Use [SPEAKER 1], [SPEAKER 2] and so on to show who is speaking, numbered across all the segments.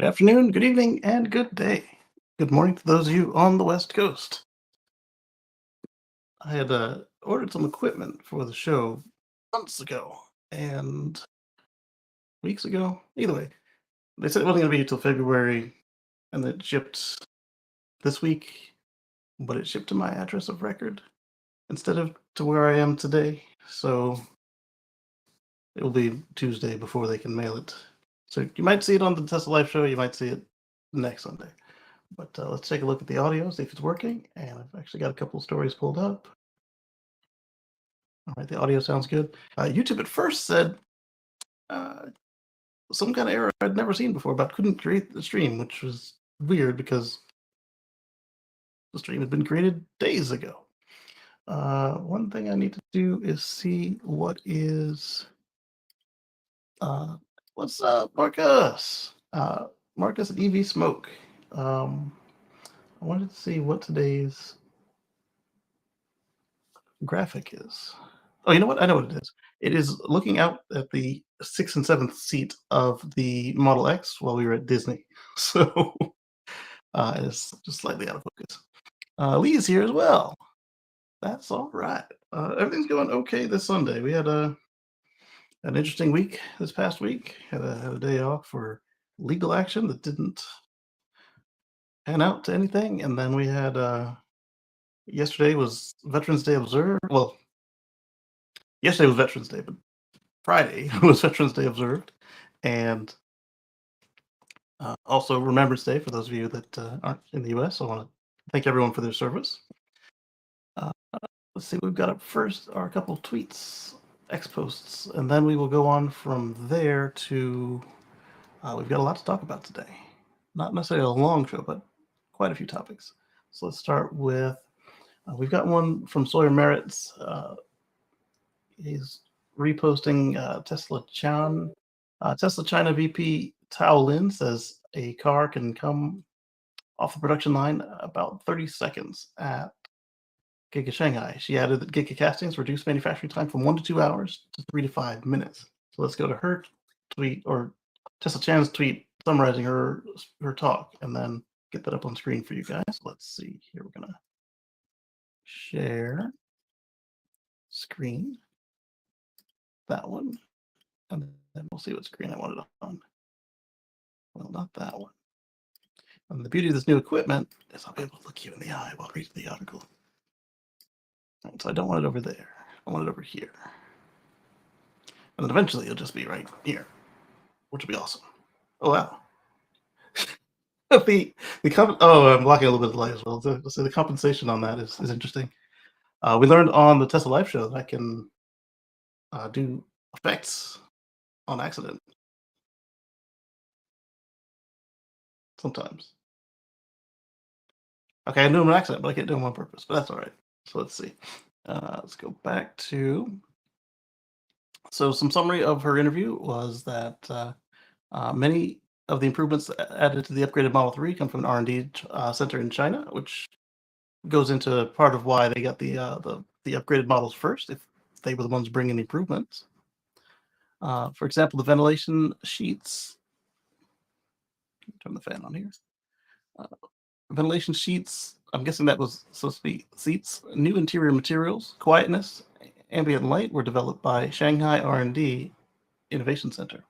[SPEAKER 1] Good afternoon, good evening, and good day. Good morning to those of you on the West Coast. I had ordered some equipment for the show months ago and weeks ago. Either way, they said it wasn't going to be until February, and it shipped this week, but it shipped to my address of record instead of to where I am today. So it will be Tuesday before they can mail it. So you might see it on the Tesla Live show. You might see it next Sunday. But let's take a look at the audio, see if it's working. And I've actually got a couple of stories pulled up. All right, the audio sounds good. YouTube at first said uh, some kind of error I'd never seen before about couldn't create the stream, which was weird because the stream had been created days ago. One thing I need to do is see what is. What's up, Marcus? Marcus at EV Smoke. I wanted to see what today's graphic is. Oh, you know what? I know what it is. It is looking out at the sixth and seventh seat of the Model X while we were at Disney. So it's just slightly out of focus. Lee's here as well. That's all right. Everything's going okay this Sunday. We had an interesting week this past week. Had a day off for legal action that didn't pan out to anything, and then we had yesterday was Veterans Day observed. Well, yesterday was Veterans Day, but Friday was Veterans Day observed, and also Remembrance Day for those of you that aren't in the U.S. I want to thank everyone for their service. Uh, let's see, we've got up first are a couple of tweets, X posts, and then we will go on from there to. We've got a lot to talk about today. Not necessarily a long show, but quite a few topics. So let's start with. We've got one from Sawyer Merritt's. He's reposting Tesla China VP Tao Lin says a car can come off the production line about 30 seconds at Giga Shanghai. She added that Giga castings reduce manufacturing time from 1 to 2 hours to 3 to 5 minutes. So let's go to her tweet, or Tesla Chan's tweet summarizing her talk, and then get that up on screen for you guys. Let's see here. We're gonna share screen, that one, and then we'll see what screen I want it on. Well, not that one. And the beauty of this new equipment is I'll be able to look you in the eye while reading the article. Right, so I don't want it over there. I want it over here. And then eventually it'll just be right here, which will be awesome. Oh, wow. I'm blocking a little bit of the light as well. So the compensation on that is interesting. We learned on the Tesla Live show that I can do effects on accident. Sometimes. Okay, I do them on accident, but I can't do them on purpose. But that's all right. So let's see. Let's go back to. So some summary of her interview was that many of the improvements added to the upgraded Model 3 come from an R&D center in China, which goes into part of why they got the upgraded models first, if they were the ones bringing the improvements. For example, the ventilation sheets. Turn the fan on here. Ventilation sheets. I'm guessing that was supposed to be seats. New interior materials, quietness, ambient light were developed by Shanghai R&D Innovation Center.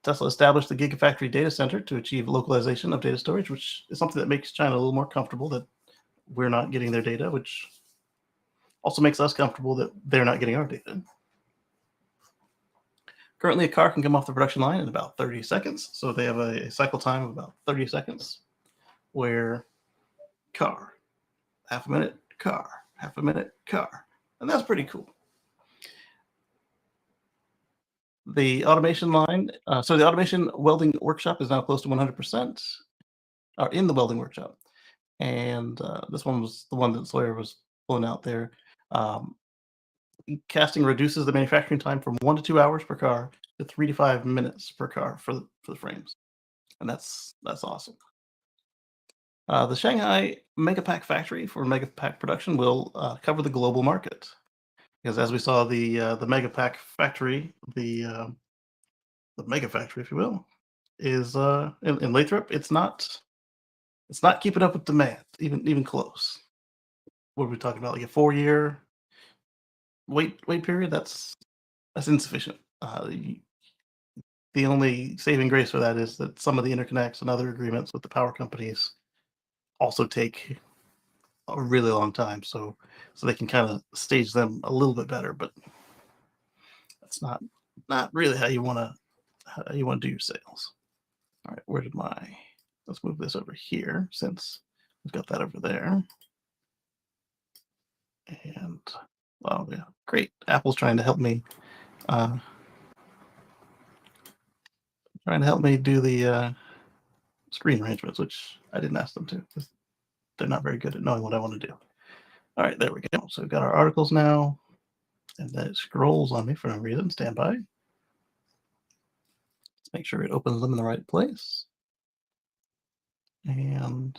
[SPEAKER 1] Tesla established the Gigafactory data center to achieve localization of data storage, which is something that makes China a little more comfortable that we're not getting their data, which also makes us comfortable that they're not getting our data. Currently, a car can come off the production line in about 30 seconds. So they have a cycle time of about 30 seconds where car, half a minute, car, half a minute, car. And that's pretty cool. The automation line, so the automation welding workshop is now close to 100%, or in the welding workshop. And this one was the one that Sawyer was pulling out there. Casting reduces the manufacturing time from 1 to 2 hours per car to 3 to 5 minutes per car for the frames. And that's awesome. The Shanghai Megapack factory for Megapack production will cover the global market. Because as we saw, the Megapack factory, the Mega factory, if you will, is in Lathrop. It's not keeping up with demand, even close. What are we talking about? Like a 4 year wait period? That's insufficient. The only saving grace for that is that some of the interconnects and other agreements with the power companies also take a really long time, so they can kind of stage them a little bit better, but that's not really how you want to do your sales. All right, where did my let's move this over here since we've got that over there. And oh yeah, great. Apple's trying to help me do the screen arrangements, which I didn't ask them to because they're not very good at knowing what I want to do. All right, there we go. So we've got our articles now, and then it scrolls on me for no reason. Stand by. Let's make sure it opens them in the right place. And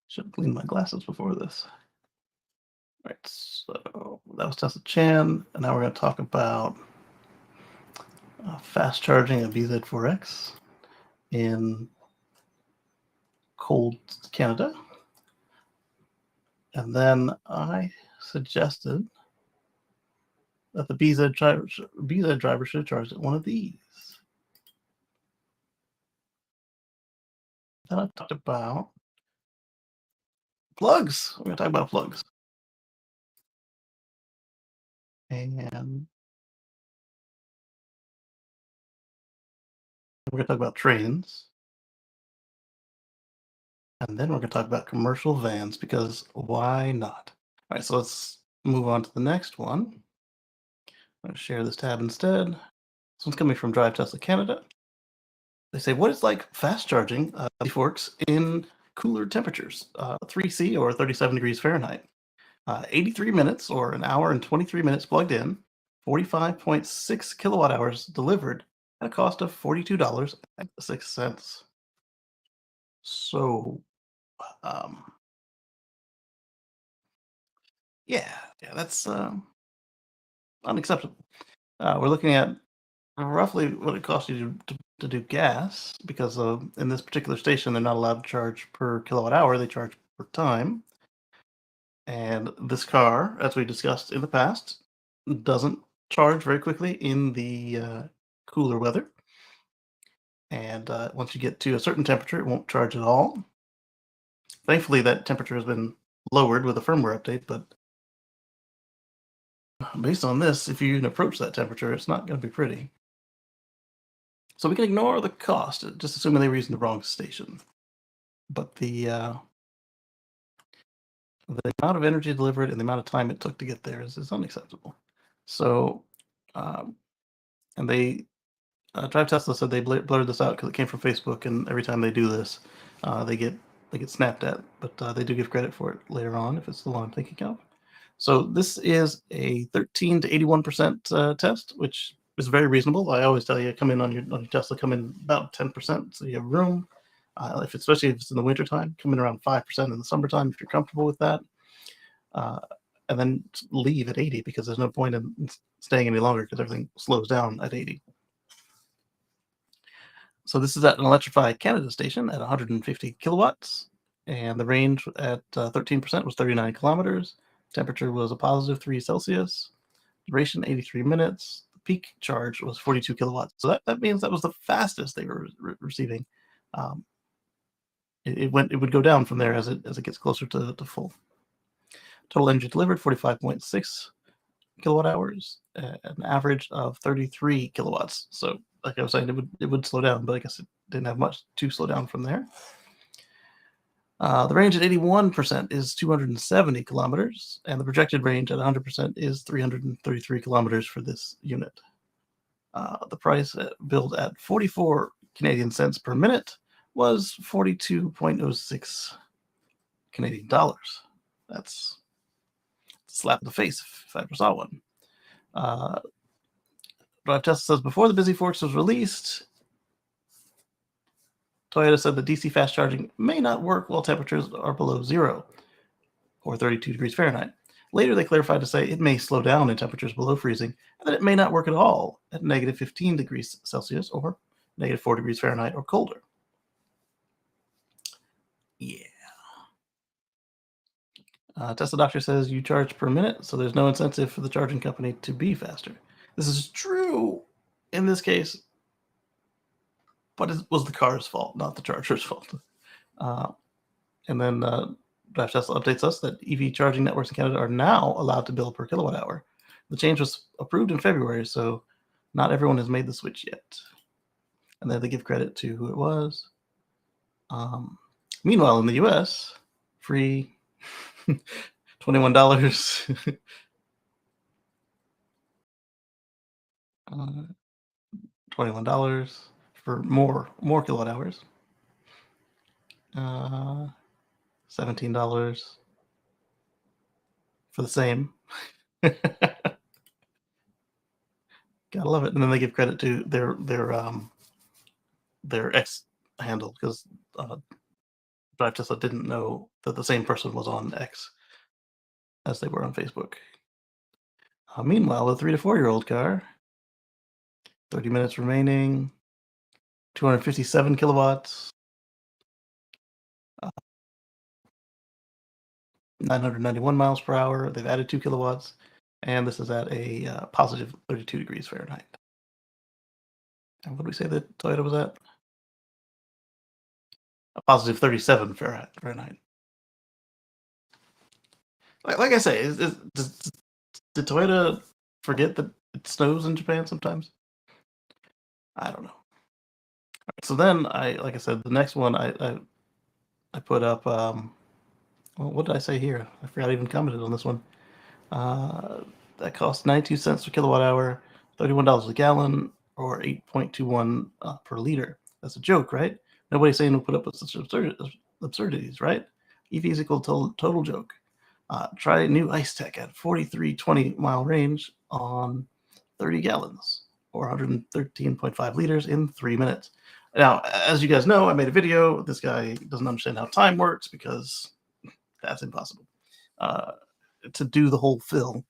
[SPEAKER 1] should have cleaned my glasses before this. All right, so that was Tesla Chan, and now we're going to talk about fast charging of BZ4X in cold Canada. And then I suggested that the BZ driver should have charged at one of these. Then I talked about plugs. We're going to talk about plugs. And we're going to talk about trains. And then we're going to talk about commercial vans because why not? All right, so let's move on to the next one. I'm going to share this tab instead. This one's coming from Drive Tesla Canada. They say, what is like fast charging forks in cooler temperatures, 3C or 37 degrees Fahrenheit. 83 minutes or an hour and 23 minutes plugged in, 45.6 kilowatt hours delivered at a cost of $42.06. So, yeah, that's unacceptable. We're looking at roughly what it costs you to do gas, because in this particular station, they're not allowed to charge per kilowatt hour, they charge per time. And this car, as we discussed in the past, doesn't charge very quickly in the cooler weather. And once you get to a certain temperature, it won't charge at all. Thankfully, that temperature has been lowered with a firmware update, but based on this, if you even approach that temperature, it's not going to be pretty. So we can ignore the cost, just assuming they were using the wrong station. But the amount of energy delivered and the amount of time it took to get there is unacceptable. So, and they Drive Tesla said they blurred this out because it came from Facebook, and every time they do this, they get snapped at. But they do give credit for it later on if it's the one I'm thinking of. So this is a 13 to 81% test, which is very reasonable. I always tell you, come in on your Tesla, come in about 10%, so you have room. Especially if it's in the wintertime, come in around 5% in the summertime if you're comfortable with that. And then leave at 80 because there's no point in staying any longer because everything slows down at 80. So this is at an Electrify Canada station at 150 kilowatts, and the range at 13% was 39 kilometers. Temperature was a positive 3 Celsius. Duration 83 minutes. The peak charge was 42 kilowatts. So that means that was the fastest they were receiving. It would go down from there as it gets closer to full. Total energy delivered 45.6 kilowatt hours, an average of 33 kilowatts. So, like I was saying, it would slow down, but I guess it didn't have much to slow down from there. The range at 81% is 270 kilometers, and the projected range at 100% is 333 kilometers for this unit. The price billed at 44 Canadian cents per minute was 42.06 Canadian dollars. That's a slap in the face if I ever saw one. Drive Tesla says before the Busy Forks was released, Toyota said the DC fast charging may not work while temperatures are below 0 or 32 degrees Fahrenheit. Later, they clarified to say it may slow down in temperatures below freezing and that it may not work at all at negative 15 degrees Celsius or negative 4 degrees Fahrenheit or colder. Yeah. Tesla Doctor says you charge per minute, so there's no incentive for the charging company to be faster. This is true in this case, but it was the car's fault, not the charger's fault. Uh, and then Drive Tesla updates us that EV charging networks in Canada are now allowed to bill per kilowatt hour. The change was approved in February, so not everyone has made the switch yet. And then they give credit to who it was. Meanwhile, in the US, free $21. $21 for more kilowatt hours. $17 for the same. Gotta love it. And then they give credit to their X handle because Drive Tesla didn't know that the same person was on X as they were on Facebook. Meanwhile, a 3 to 4-year-old car, 30 minutes remaining, 257 kilowatts, 991 miles per hour. They've added 2 kilowatts, and this is at a positive 32 degrees Fahrenheit. And what did we say that Toyota was at? A positive 37 Fahrenheit. Like I say, did Toyota forget that it snows in Japan sometimes? I don't know. So then like I said, the next one I put up. Well, what did I say here? I forgot I even commented on this one. That costs 92 cents per kilowatt hour, $31 a gallon, or 8.21 per liter. That's a joke, right? Nobody's saying we'll put up with such absurdities, right? EV is equal to total joke. Try new ice tech at 4320 mile range on 30 gallons or 113.5 liters in 3 minutes. Now, as you guys know, I made a video. This guy doesn't understand how time works because that's impossible. To do the whole fill,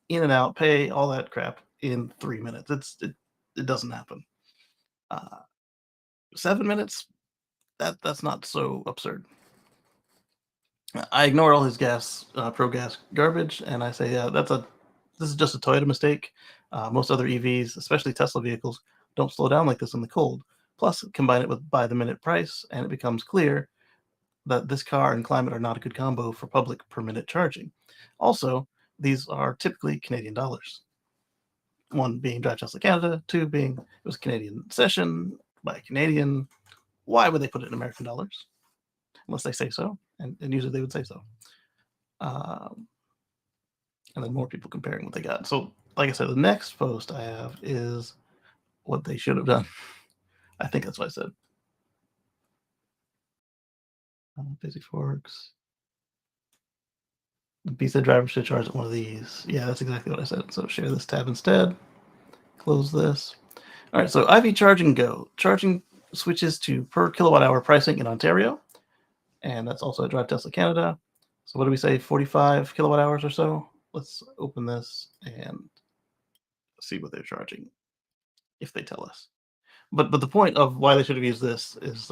[SPEAKER 1] in and out, pay, all that crap in 3 minutes. It doesn't happen. 7 minutes, that's not so absurd. I ignore all his pro gas garbage, and I say, this is just a Toyota mistake. Most other EVs, especially Tesla vehicles, don't slow down like this in the cold. Plus, combine it with by the minute price, and it becomes clear that this car and climate are not a good combo for public per minute charging. Also, these are typically Canadian dollars. One being Drive Tesla Canada, two being it was a Canadian session by a Canadian. Why would they put it in American dollars? Unless they say so, and usually they would say so. And then more people comparing what they got. So, like I said, the next post I have is what they should have done. I think that's what I said. Busy Forks. The B said driver should charge at one of these. Yeah, that's exactly what I said. So share this tab instead. Close this. All right, so IV Charging Go. Charging switches to per kilowatt hour pricing in Ontario. And that's also at Drive Tesla Canada. So what do we say, 45 kilowatt hours or so? Let's open this and see what they're charging, if they tell us. But the point of why they should have used this is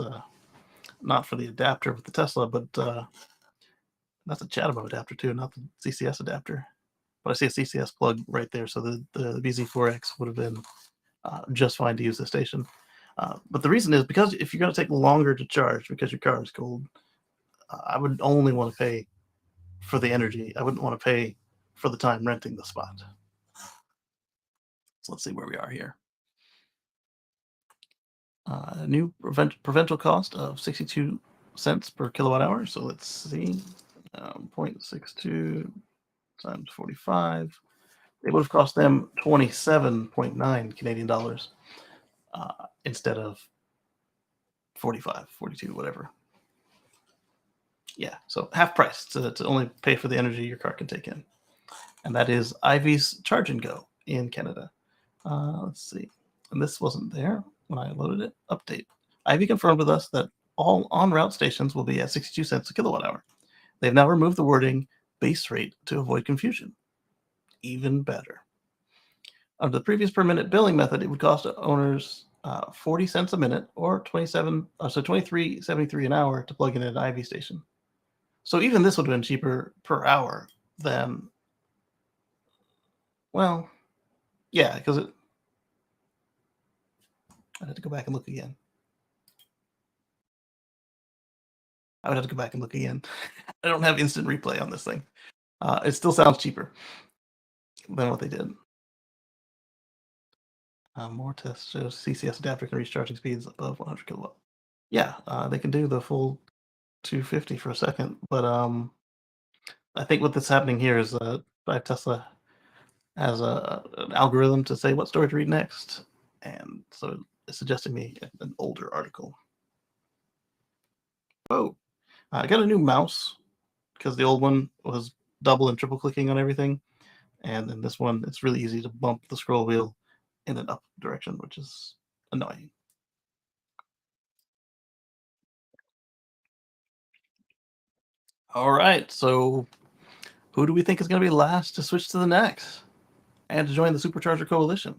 [SPEAKER 1] not for the adapter with the Tesla, but that's a Chatham adapter too, not the CCS adapter. But I see a CCS plug right there, so the BZ4X would have been just fine to use the station. But the reason is because if you're going to take longer to charge because your car is cold, I would only want to pay for the energy. I wouldn't want to pay for the time renting the spot. So let's see where we are here. New provincial cost of 62 cents per kilowatt hour. So let's see, 0.62 times 45. It would have cost them 27.9 Canadian dollars instead of 45, 42, whatever. Yeah, so half price to only pay for the energy your car can take in. And that is Ivy's Charge and Go in Canada. Let's see. And this wasn't there when I loaded it. Update. Ivy confirmed with us that all on-route stations will be at 62 cents a kilowatt hour. They've now removed the wording base rate to avoid confusion. Even better. Under the previous per minute billing method, it would cost owners 40 cents a minute, or 23.73 an hour to plug in at an IV station. So even this would have been cheaper per hour than, well, yeah, because I had to go back and look again. I would have to go back and look again. I don't have instant replay on this thing. It still sounds cheaper than what they did. More tests shows CCS adapter can reach charging speeds above 100 kilowatt. Yeah, they can do the full 250 for a second, but I think what's happening here is Tesla has an algorithm to say what story to read next, and so it's suggesting me an older article. Oh, I got a new mouse because the old one was double and triple clicking on everything, and in this one, it's really easy to bump the scroll wheel in an up direction, which is annoying. All right, so who do we think is going to be last to switch to the next and to join the Supercharger Coalition?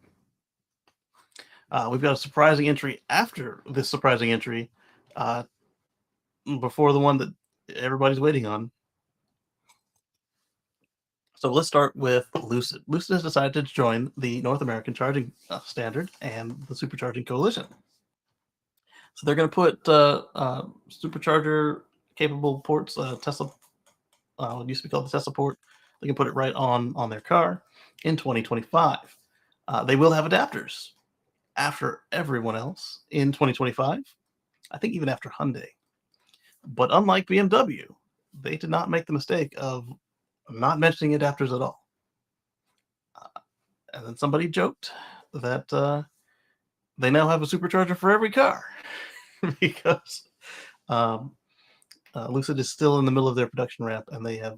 [SPEAKER 1] We've got a surprising entry after this surprising entry, uh, before the one that everybody's waiting on. So let's start with Lucid. Lucid has decided to join the North American Charging Standard and the Supercharging Coalition. So they're going to put supercharger capable ports, Tesla, what used to be called the Tesla port. They can put it right on their car in 2025. They will have adapters after everyone else in 2025. I think even after Hyundai. But unlike BMW, they did not make the mistake of not mentioning adapters at all. And then somebody joked that they now have a supercharger for every car because um, Lucid is still in the middle of their production ramp, and they're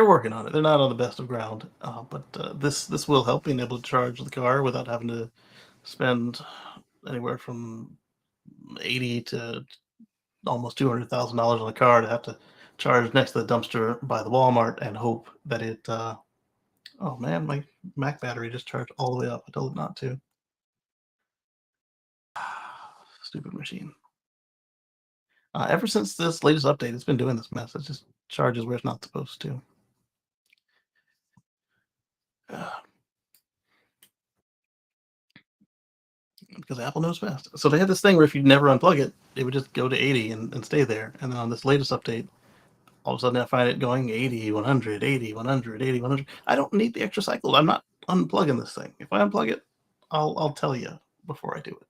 [SPEAKER 1] working on it. They're not on the best of ground, but this will help being able to charge the car without having to spend anywhere from 80 to almost $200,000 on the car to have to charge next to the dumpster by the Walmart and hope that it. Oh man, my Mac battery just charged all the way up. I told it not to. Stupid machine. Ever since this latest update, it's been doing this mess. It just charges where it's not supposed to. Because Apple knows best. So they had this thing where if you never unplug it, it would just go to 80 and stay there. And then on this latest update, all of a sudden I find it going 80, 100, 80, 100, 80, 100. I don't need the extra cycle. I'm not unplugging this thing. If I unplug it, I'll tell you before I do it.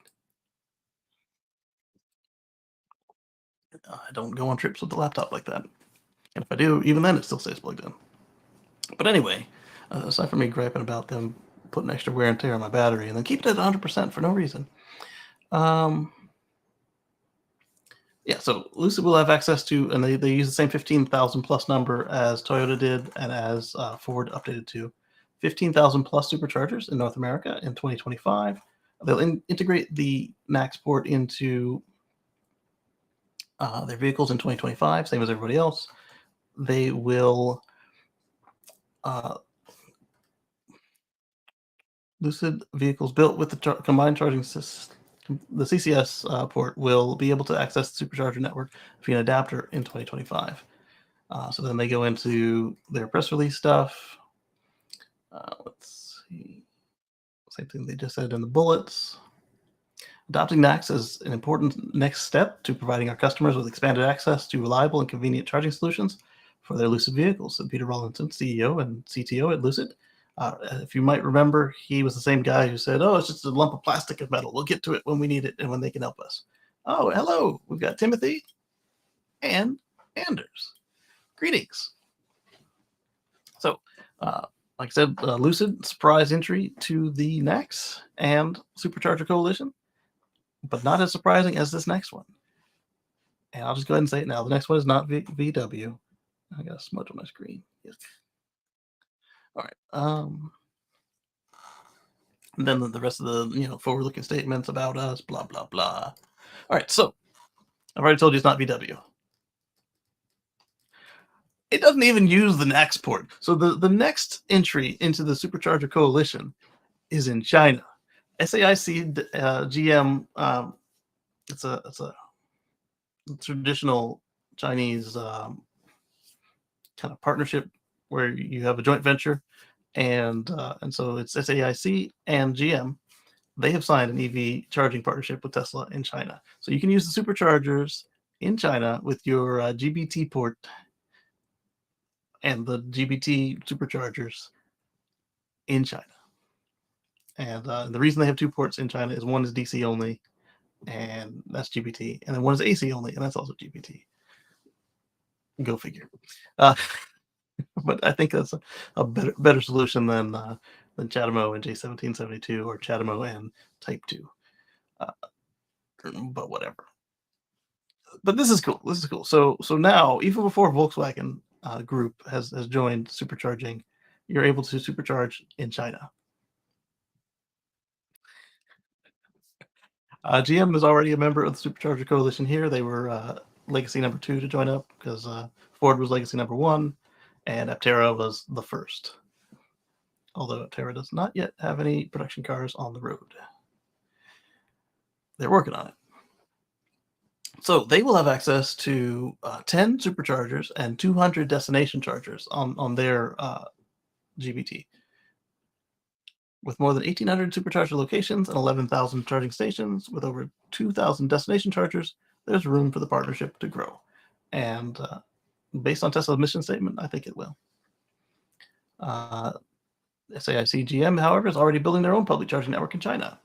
[SPEAKER 1] I don't go on trips with the laptop like that. And if I do, even then it still stays plugged in. But anyway, aside from me griping about them putting extra wear and tear on my battery and then keeping it at 100% for no reason, yeah, so Lucid will have access to, and they use the same 15,000 plus number as Toyota did and as Ford updated to 15,000 plus superchargers in North America in 2025. They'll integrate the NACS port into their vehicles in 2025, same as everybody else. They will Lucid vehicles built with the combined charging system. The CCS port will be able to access the supercharger network via an adapter in 2025. So then they go into their press release stuff. Let's see. Same thing they just said in the bullets. Adopting NACS is an important next step to providing our customers with expanded access to reliable and convenient charging solutions for their Lucid vehicles, said Peter Rawlinson, CEO and CTO at Lucid. If you might remember, he was the same guy who said, "Oh, it's just a lump of plastic and metal. We'll get to it when we need it and when they can help us." Oh, hello. We've got Timothy and Anders. Greetings. So, like I said, Lucid surprise entry to the NACS and Supercharger Coalition, but not as surprising as this next one. And I'll just go ahead and say it now. The next one is not VW. I got a smudge on my screen. Yes. All right. And then the rest of the forward-looking statements about us, blah blah blah. All right. So I've already told you it's not VW. It doesn't even use the NAX port. So the next entry into the supercharger coalition is in China. SAIC GM. It's a traditional Chinese kind of partnership where you have a joint venture, and so it's SAIC and GM. They have signed an EV charging partnership with Tesla in China, so you can use the superchargers in China with your GBT port and the GBT superchargers in China. And the reason they have two ports in China is one is DC only, and that's GBT, and then one is AC only, and that's also GBT. Go figure. Uh, but I think that's a better solution than CHAdeMO and J1772 or CHAdeMO and Type 2. Uh, but whatever. But this is cool. This is cool. So now, even before Volkswagen Group has joined supercharging, you're able to supercharge in China. GM is already a member of the Supercharger Coalition here. They were legacy number 2 to join up because Ford was legacy number 1, and Aptera was the first. Although Aptera does not yet have any production cars on the road. They're working on it. So they will have access to 10 superchargers and 200 destination chargers on their GBT. With more than 1,800 supercharger locations and 11,000 charging stations, with over 2,000 destination chargers, there's room for the partnership to grow. And based on Tesla's mission statement, I think it will. SAIC GM, however, is already building their own public charging network in China.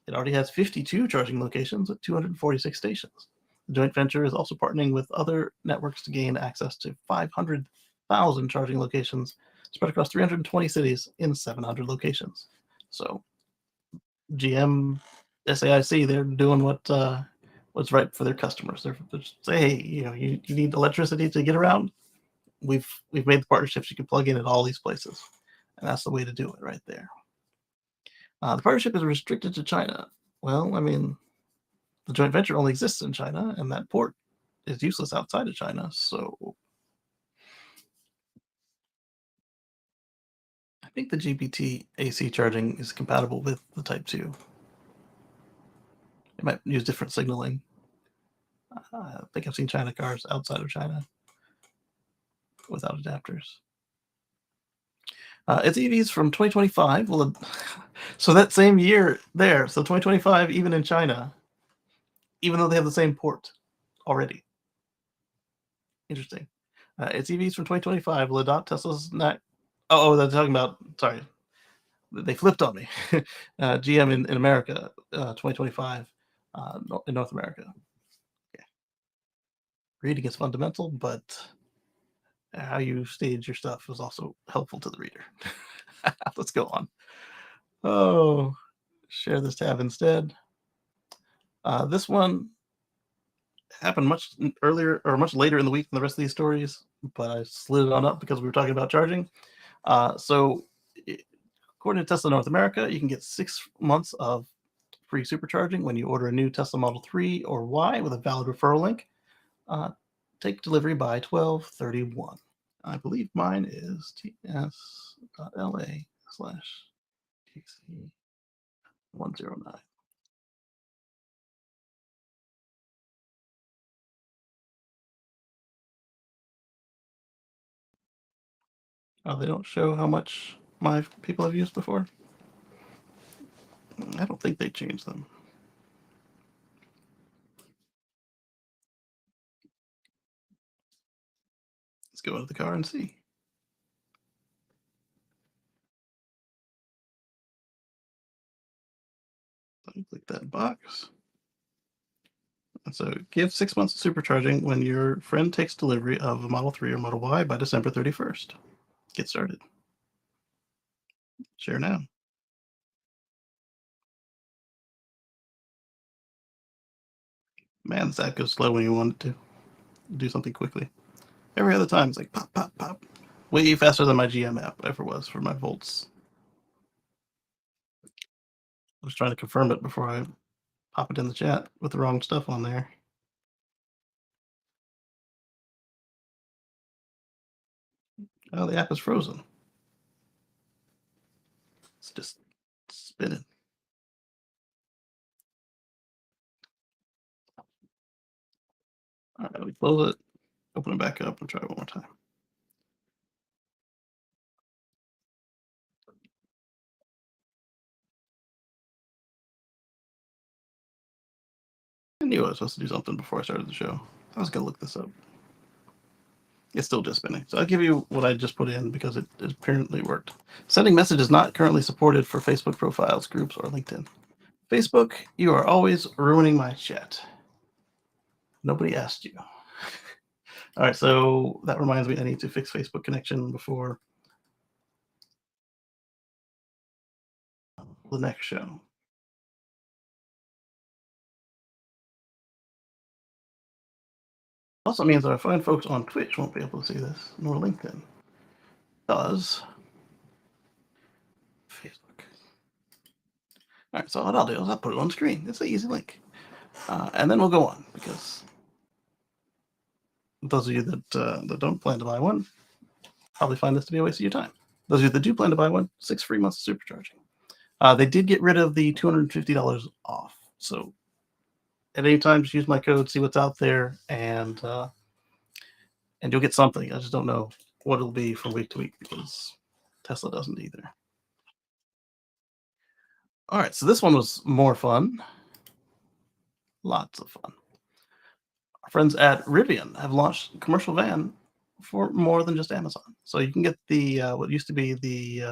[SPEAKER 1] It already has 52 charging locations at 246 stations. The joint venture is also partnering with other networks to gain access to 500,000 charging locations spread across 320 cities in 700 locations. So GM, SAIC, they're doing what's right for their customers. They're just say, hey, you need electricity to get around. We've made the partnerships you can plug in at all these places, and that's the way to do it right there. The partnership is restricted to China. Well, I mean, the joint venture only exists in China, and that port is useless outside of China. So I think the GBT AC charging is compatible with the Type 2. It might use different signaling. I think I've seen China cars outside of China without adapters. Its EVs from 2025 will, so that same year there, so 2025 even in China, even though they have the same port already. Interesting. Its EVs from 2025 will adopt Tesla's NAC. Oh, they're talking about, sorry, they flipped on me. GM in America, 2025 in North America. Yeah. Reading is fundamental, but how you stage your stuff is also helpful to the reader. Let's go on. Oh, share this tab instead. This one happened much earlier or much later in the week than the rest of these stories, but I slid it on up because we were talking about charging. So according to Tesla North America, you can get 6 months of free supercharging when you order a new Tesla Model 3 or Y with a valid referral link. Take delivery by 12/31. I believe mine is ts.la/Kacey109. Oh, they don't show how much my people have used before? I don't think they changed them. Let's go into the car and see. Let me click that box. And so give 6 months of supercharging when your friend takes delivery of a Model 3 or Model Y by December 31st. Get started. Share now. Man, this app goes slow when you want it to do something quickly. Every other time, it's like pop, pop, pop. Way faster than my GM app ever was for my volts. I was trying to confirm it before I pop it in the chat with the wrong stuff on there. Oh, the app is frozen. It's just spinning. All right, we close it, open it back up, and try it one more time. I knew I was supposed to do something before I started the show. I was gonna look this up. It's still just spinning. So I'll give you what I just put in because it apparently worked. Sending messages not currently supported for Facebook profiles, groups, or LinkedIn. Facebook, you are always ruining my chat. Nobody asked you. All right, so that reminds me I need to fix Facebook connection before the next show. Also means that our fine folks on Twitch won't be able to see this, nor LinkedIn. Does Facebook. All right, so what I'll do is I'll put it on screen. It's an easy link. And then we'll go on because those of you that don't plan to buy one probably find this to be a waste of your time. Those of you that do plan to buy one, 6 free months of supercharging. They did get rid of the $250 off. So at any time, just use my code, see what's out there, and you'll get something. I just don't know what it'll be from week to week because Tesla doesn't either. All right, so this one was more fun. Lots of fun. Our friends at Rivian have launched a commercial van for more than just Amazon. So you can get the what used to be the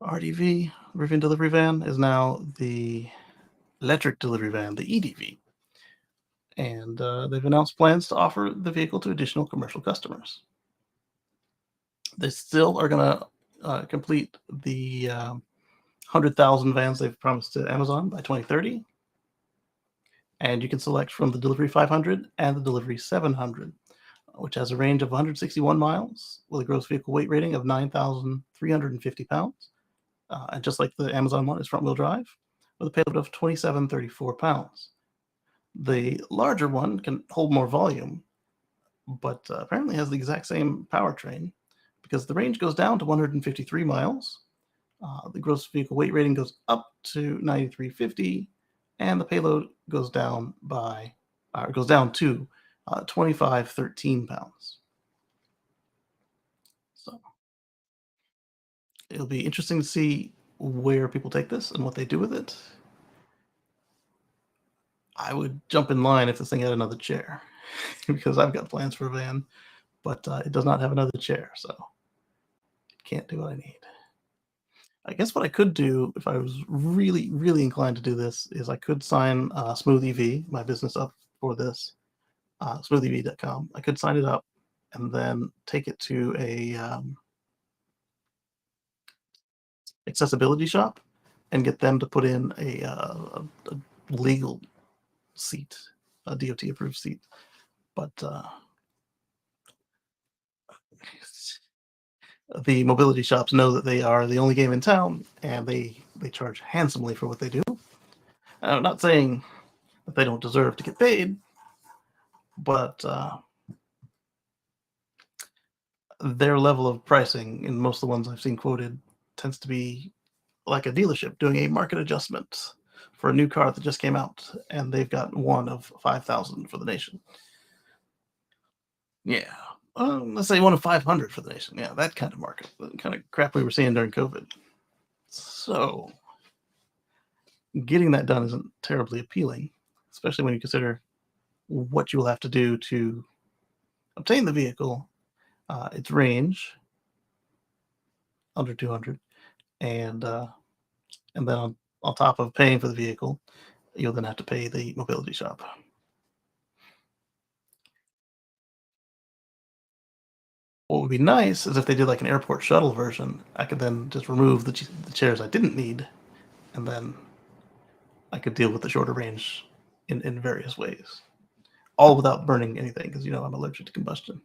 [SPEAKER 1] RDV, Rivian Delivery Van, is now the electric delivery van, the EDV. And they've announced plans to offer the vehicle to additional commercial customers. They still are going to complete the 100,000 vans they've promised to Amazon by 2030. And you can select from the Delivery 500 and the Delivery 700, which has a range of 161 miles with a gross vehicle weight rating of 9,350 pounds. And just like the Amazon one, it's front-wheel drive with a payload of 2,734 pounds. The larger one can hold more volume, but apparently has the exact same powertrain because the range goes down to 153 miles. The gross vehicle weight rating goes up to 9,350, and the payload goes down to 2,513 pounds. So it'll be interesting to see where people take this and what they do with it. I would jump in line if this thing had another chair because I've got plans for a van, but it does not have another chair, so it can't do what I need. I guess what I could do if I was really, really inclined to do this is I could sign Smooth EV, my business, up for this, smoothev.com. I could sign it up and then take it to a accessibility shop and get them to put in a legal seat, a DOT approved seat. But the mobility shops know that they are the only game in town, and they charge handsomely for what they do. I'm not saying that they don't deserve to get paid, but their level of pricing in most of the ones I've seen quoted tends to be like a dealership doing a market adjustment for a new car that just came out, and they've got one of 5,000 for the nation. Yeah. Let's say one of 500 for the nation. Yeah, that kind of market, the kind of crap we were seeing during COVID. So getting that done isn't terribly appealing, especially when you consider what you will have to do to obtain the vehicle, its range under 200, and then on top of paying for the vehicle, you'll then have to pay the mobility shop. What would be nice is if they did like an airport shuttle version. I could then just remove the chairs I didn't need, and then I could deal with the shorter range in various ways, all without burning anything because I'm allergic to combustion.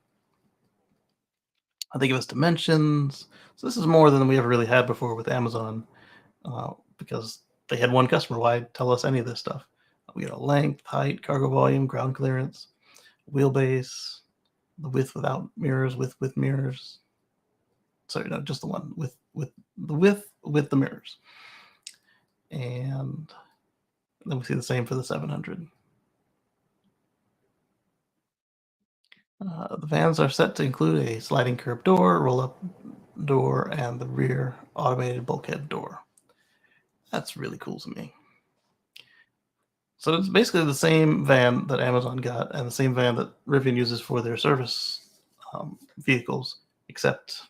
[SPEAKER 1] They give us dimensions, so this is more than we ever really had before with Amazon, because they had one customer. Why tell us any of this stuff? We got a length, height, cargo volume, ground clearance, wheelbase, the with without mirrors, with mirrors. Sorry, no, just the one with the with the mirrors. And then we see the same for the 700. The vans are set to include a sliding curb door, roll-up door, and the rear automated bulkhead door. That's really cool to me. So it's basically the same van that Amazon got and the same van that Rivian uses for their service vehicles, except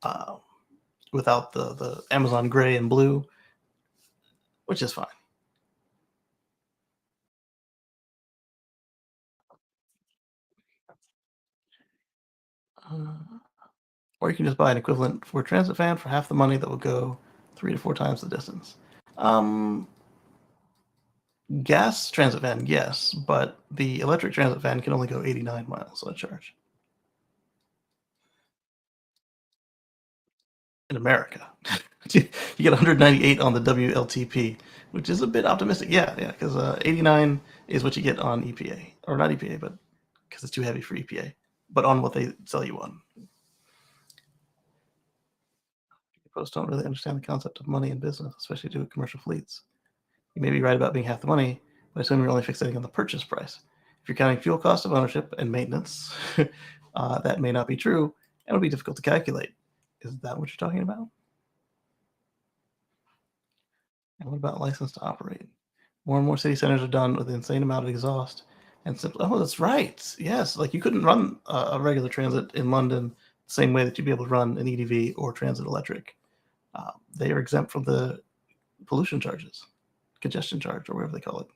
[SPEAKER 1] uh, without the Amazon gray and blue, which is fine. Uh, or you can just buy an equivalent Ford Transit van for half the money that will go 3 to 4 times the distance. Um, Gas transit van, yes, but the electric transit van can only go 89 miles on a charge in America. You get 198 on the WLTP, which is a bit optimistic. Yeah, yeah, because 89 is what you get on EPA, or not EPA, but because it's too heavy for EPA, but on what they sell you on. Folks don't really understand the concept of money in business, especially to commercial fleets. You may be right about being half the money, but I assume you're only fixating on the purchase price. If you're counting fuel cost of ownership and maintenance, that may not be true, and it'll be difficult to calculate. Is that what you're talking about? And what about license to operate? More and more city centers are done with an insane amount of exhaust. And simply, oh, that's right. Yes, like you couldn't run a regular transit in London the same way that you'd be able to run an EDV or transit electric. They are exempt from the pollution charges, congestion charge, or whatever they call it.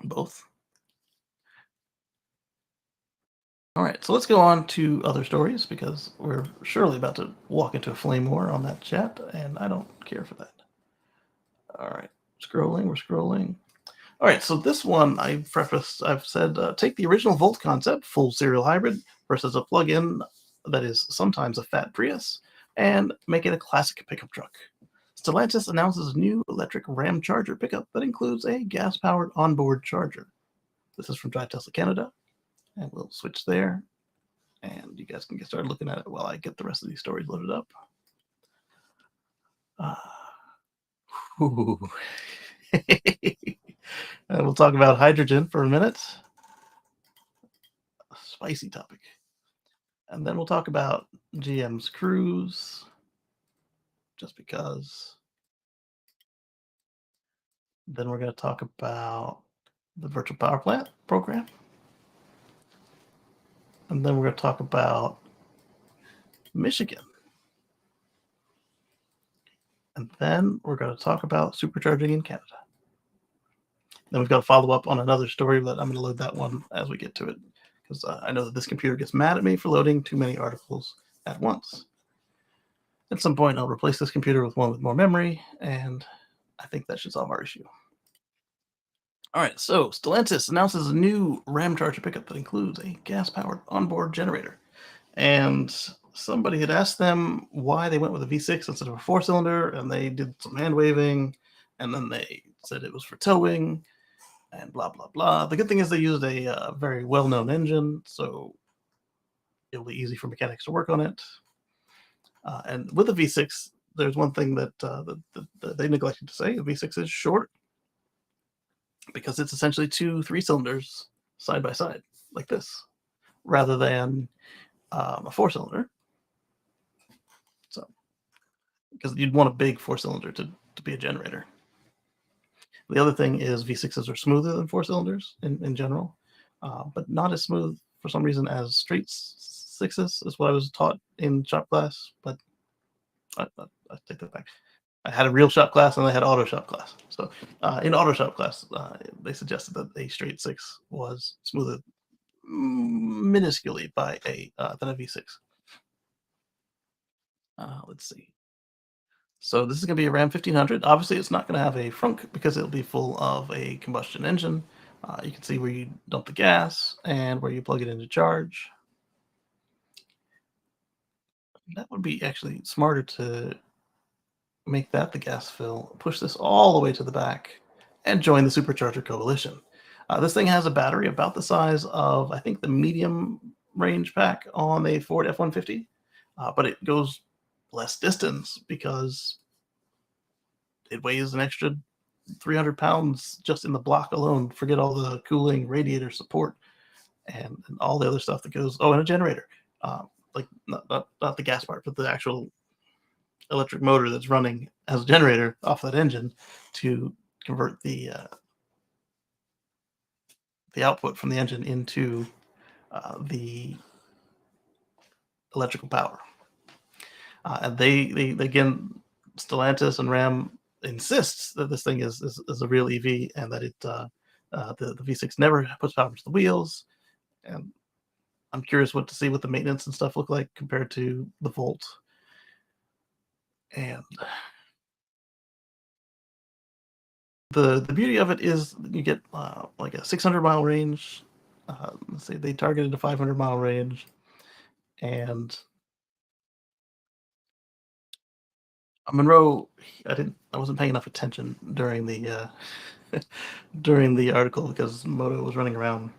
[SPEAKER 1] Both. All right, so let's go on to other stories because we're surely about to walk into a flame war on that chat, and I don't care for that. All right, scrolling, we're scrolling. All right, so this one I've said, take the original Volt concept, full serial hybrid, versus a plug-in that is sometimes a fat Prius, and make it a classic pickup truck. Stellantis announces a new electric Ram Charger pickup that includes a gas-powered onboard charger. This is from Drive Tesla Canada, and we'll switch there, and you guys can get started looking at it while I get the rest of these stories loaded up. Uh, and we'll talk about hydrogen for a minute. A spicy topic. And then we'll talk about GM's Cruise, just because. Then we're going to talk about the virtual power plant program. And then we're going to talk about Michigan. And then we're going to talk about supercharging in Canada. Then we've got to follow up on another story, but I'm going to load that one as we get to it, because I know that this computer gets mad at me for loading too many articles at once. At some point, I'll replace this computer with one with more memory, and I think that should solve our issue. All right, so Stellantis announces a new Ram Charger pickup that includes a gas-powered onboard generator. And somebody had asked them why they went with a V6 instead of a four-cylinder, and they did some hand-waving, and then they said it was for towing, and blah, blah, blah. The good thing is they used a very well-known engine, so it'll be easy for mechanics to work on it. And with a V6, there's one thing that they neglected to say. A V6 is short because it's essentially 2 3-cylinders side by side, like this, rather than a 4-cylinder. So, because you'd want a big 4-cylinder to be a generator. The other thing is V6s are smoother than 4-cylinders in general, but not as smooth for some reason as straight sixes is what I was taught in shop class. But I take that back. I had a real shop class and I had auto shop class. So in auto shop class, they suggested that a straight 6 was smoother minusculely by than a V6. Let's see. So this is going to be a Ram 1500. Obviously, it's not going to have a frunk because it'll be full of a combustion engine. You can see where you dump the gas and where you plug it in to charge. That would be actually smarter to make that the gas fill, push this all the way to the back, and join the supercharger coalition. This thing has a battery about the size of, I think, the medium range pack on a Ford F-150, but it goes less distance because it weighs an extra 300 pounds just in the block alone. Forget all the cooling, radiator support, and all the other stuff that goes. Oh, and a generator, like not the gas part, but the actual electric motor that's running as a generator off that engine to convert the output from the engine into the electrical power. And they again, Stellantis and Ram insists that this thing is a real EV and that the V6 never puts power to the wheels. And I'm curious to see what the maintenance and stuff look like compared to the Volt. And the beauty of it is you get like a 600-mile range. Let's say they targeted a 500-mile range, and Monroe, I wasn't paying enough attention during the during the article because Moto was running around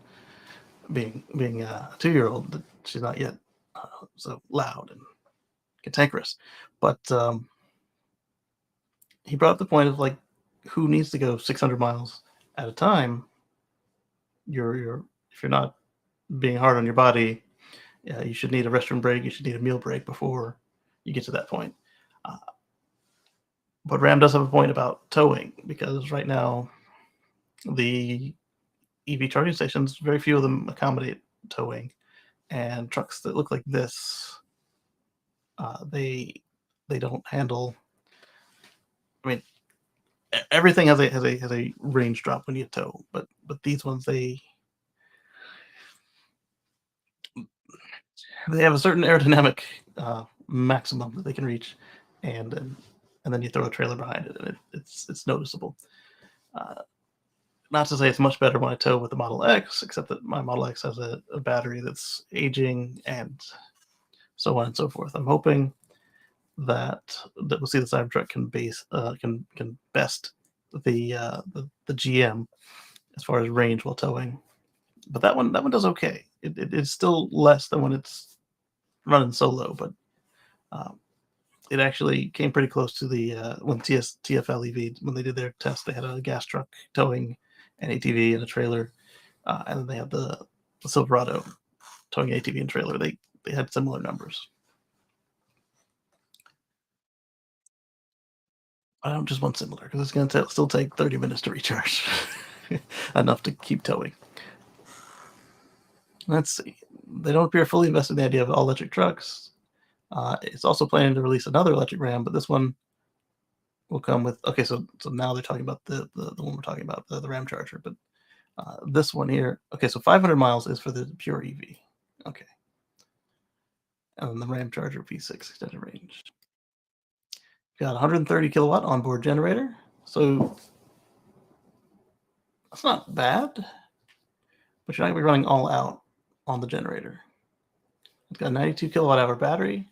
[SPEAKER 1] being a 2-year-old. She's not yet so loud and cantankerous, but he brought up the point of like who needs to go 600 miles at a time. You're if you're not being hard on your body, you should need a restroom break. You should need a meal break before you get to that point. Uh, but Ram does have a point about towing because right now the EV charging stations, very few of them accommodate towing, and trucks that look like this, they don't handle. I mean, everything has a range drop when you tow, but these ones they have a certain aerodynamic maximum that they can reach, and then you throw a trailer behind it, and it's noticeable. Uh, Not to say it's much better when I tow with the Model X, except that my Model X has a battery that's aging and so on and so forth. I'm hoping that we'll see the Cybertruck can best the GM as far as range while towing, but that one does okay. It's still less than when it's running solo, but um, it actually came pretty close to the when TFL EV when they did their test. They had a gas truck towing an ATV and a trailer, and then they had the Silverado towing ATV and trailer. They had similar numbers. I don't just want similar because it's going to still take 30 minutes to recharge, enough to keep towing. Let's see. They don't appear fully invested in the idea of all electric trucks. It's also planning to release another electric Ram, but this one will come with. Okay, so now they're talking about the one we're talking about, the Ram Charger, but this one here. Okay, so 500 miles is for the pure EV. Okay, and then the Ram Charger V6 extended range. Got 130 kilowatt onboard generator, so that's not bad. But you're not going to be running all out on the generator. It's got a 92 kilowatt hour battery,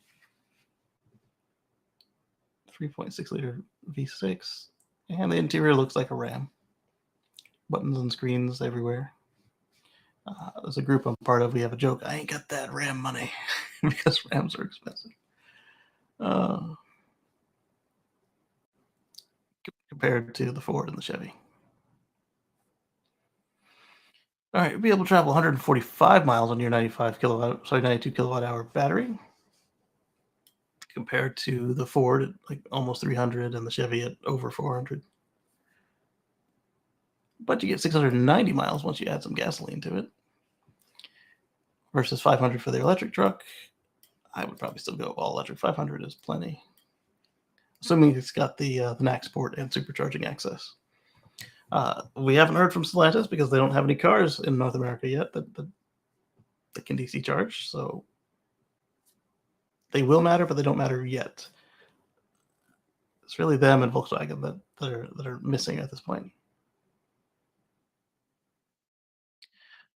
[SPEAKER 1] 3.6 liter V6, and the interior looks like a Ram. Buttons and screens everywhere. As a group I'm part of, we have a joke. I ain't got that Ram money because Rams are expensive. Compared to the Ford and the Chevy. All right, you'll be able to travel 145 miles on your 92 kilowatt hour battery, compared to the Ford at like almost 300 and the Chevy at over 400. But you get 690 miles once you add some gasoline to it, versus 500 for the electric truck. I would probably still go all electric. 500 is plenty, assuming it's got the NACS port and supercharging access. We haven't heard from Stellantis because they don't have any cars in North America yet that can DC charge, so they will matter, but they don't matter yet. It's really them and Volkswagen that are missing at this point.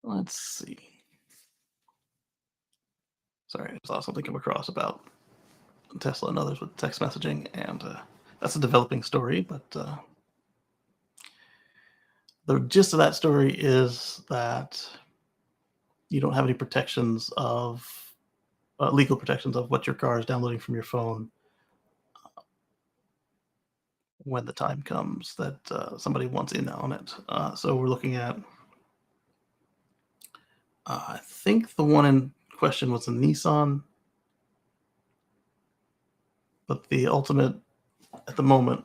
[SPEAKER 1] Let's see. Sorry, I saw something come across about Tesla and others with text messaging, and that's a developing story, but the gist of that story is that you don't have any protections of legal protections of what your car is downloading from your phone when the time comes that somebody wants in on it. So we're looking at, I think the one in question was a Nissan, but the ultimate, at the moment,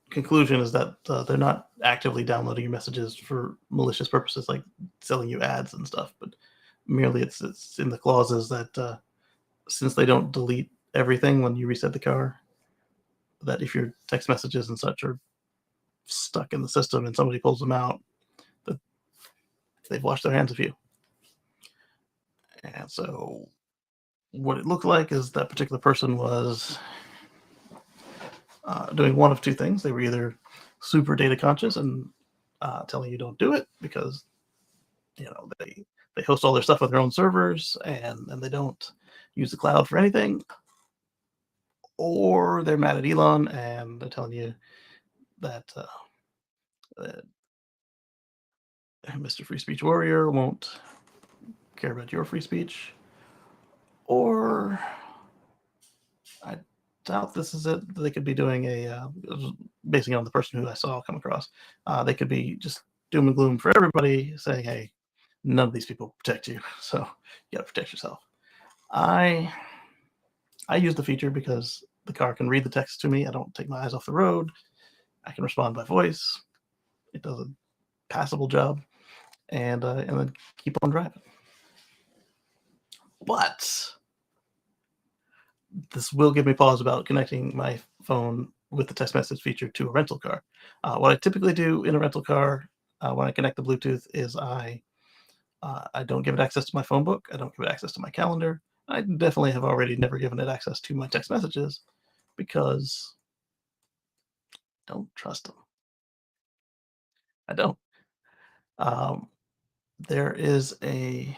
[SPEAKER 1] conclusion is that they're not actively downloading your messages for malicious purposes like selling you ads and stuff, but merely it's in the clauses that since they don't delete everything when you reset the car, that if your text messages and such are stuck in the system and somebody pulls them out, that they've washed their hands of you. And so what it looked like is that particular person was doing one of two things. They were either super data conscious and telling you don't do it because they host all their stuff with their own servers and they don't use the cloud for anything, or they're mad at Elon and they're telling you that Mr. Free Speech Warrior won't care about your free speech, or I doubt this is it. They could be doing basing it on the person who I saw come across. They could be just doom and gloom for everybody, saying, "Hey, none of these people protect you, so you got to protect yourself." I use the feature because the car can read the text to me. I don't take my eyes off the road. I can respond by voice. It does a passable job, and then keep on driving. But this will give me pause about connecting my phone with the text message feature to a rental car. What I typically do in a rental car when I connect the Bluetooth is I don't give it access to my phone book. I don't give it access to my calendar. I definitely have already never given it access to my text messages because I don't trust them. I don't. Um, there is a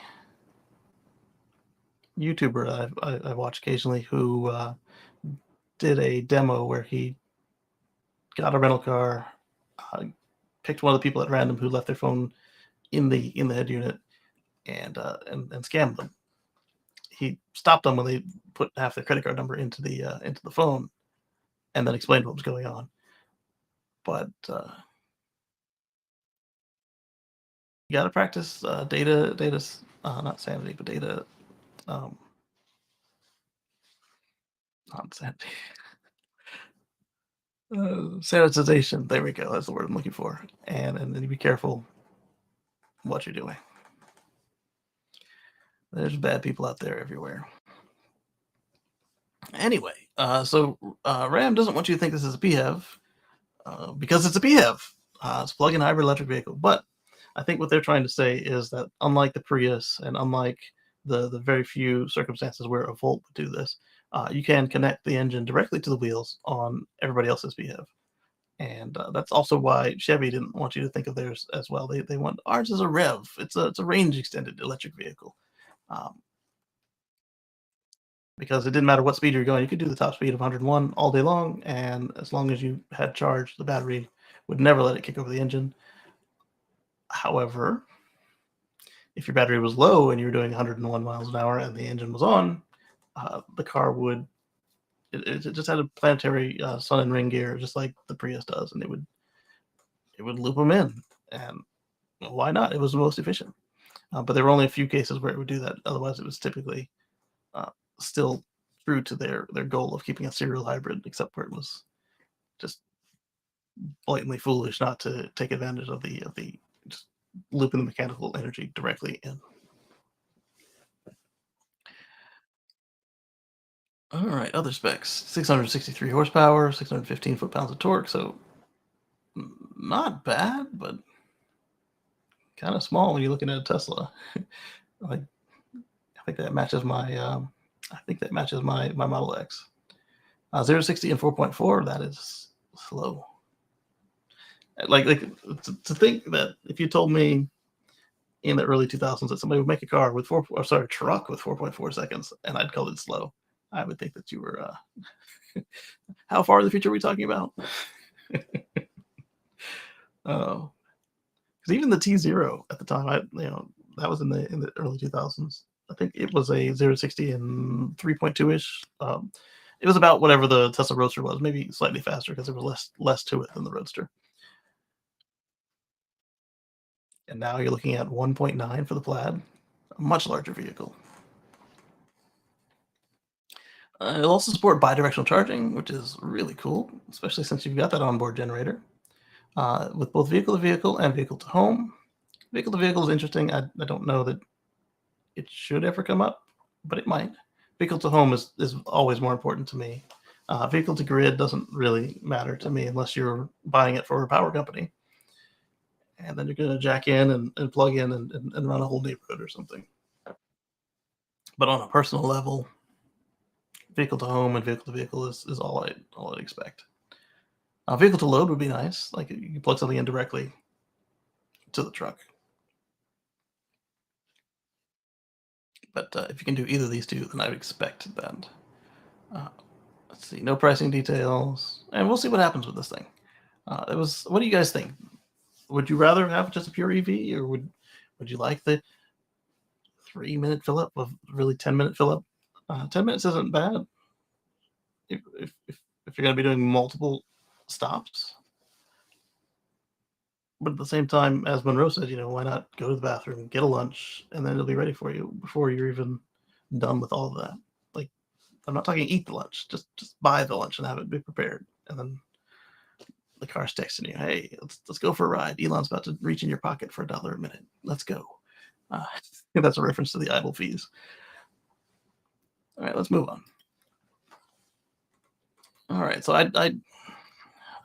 [SPEAKER 1] YouTuber that I watch occasionally who did a demo where he got a rental car, uh, picked one of the people at random who left their phone in the head unit, and scammed them. He stopped them when they put half their credit card number into the phone, and then explained what was going on. But you got to practice data, not sanity, but data, um, not sanity, sanitization. There we go. That's the word I'm looking for. And then be careful what you're doing. There's bad people out there everywhere. Anyway, so Ram doesn't want you to think this is a PHEV because it's a PHEV. It's a plug-in hybrid electric vehicle. But I think what they're trying to say is that unlike the Prius and unlike the very few circumstances where a Volt would do this, you can connect the engine directly to the wheels on everybody else's PHEV. And that's also why Chevy didn't want you to think of theirs as well. They want ours is a REV. It's a range extended electric vehicle. Um, because it didn't matter what speed you're going. You could do the top speed of 101 all day long, and as long as you had charged, the battery would never let it kick over the engine. However, if your battery was low and you were doing 101 miles an hour and the engine was on, the car would it just had a planetary sun and ring gear just like the Prius does, and it would loop them in. And why not? It was the most efficient. But there were only a few cases where it would do that. Otherwise, it was typically still true to their goal of keeping a serial hybrid, except where it was just blatantly foolish not to take advantage of the just looping the mechanical energy directly in. All right, other specs: 663 horsepower, 615 foot-pounds of torque. So not bad, but kind of small when you're looking at a Tesla. Like I think that matches my my Model X. 0 to 60 in 4.4. That is slow. Like to think that if you told me in the early 2000s that somebody would make a car with truck with 4.4 seconds, and I'd call it slow, I would think that you were. How far in the future are we talking about? Oh, Because even the T0 at the time, that was in the early 2000s. I think it was a 0 to 60 in 3.2 ish. It was about whatever the Tesla Roadster was, maybe slightly faster because there was less to it than the Roadster. And now you're looking at 1.9 for the Plaid, a much larger vehicle. It'll also support bidirectional charging, which is really cool, especially since you've got that onboard generator. With both vehicle to vehicle and vehicle to home. Vehicle to vehicle is interesting. I don't know that it should ever come up, but it might. Vehicle to home is always more important to me. Vehicle to grid doesn't really matter to me unless you're buying it for a power company. And then you're going to jack in and plug in and run a whole neighborhood or something. But on a personal level, vehicle to home and vehicle to vehicle is all I'd expect. Vehicle to load would be nice. Like you can plug something in directly to the truck. But if you can do either of these two, then I would expect that. Let's see, no pricing details, and we'll see what happens with this thing. What do you guys think? Would you rather have just a pure EV, or would you like the 3-minute fill up of really 10-minute fill up? 10 minutes isn't bad if you're going to be doing multiple stops. But at the same time, as Monroe said, why not go to the bathroom, get a lunch, and then it'll be ready for you before you're even done with all of that. Like, I'm not talking eat the lunch, just buy the lunch and have it be prepared, and then the car's texting you, "Hey, let's go for a ride. Elon's about to reach in your pocket for $1 a minute. Let's go." That's a reference to the idle fees. All right, let's move on. All right, so I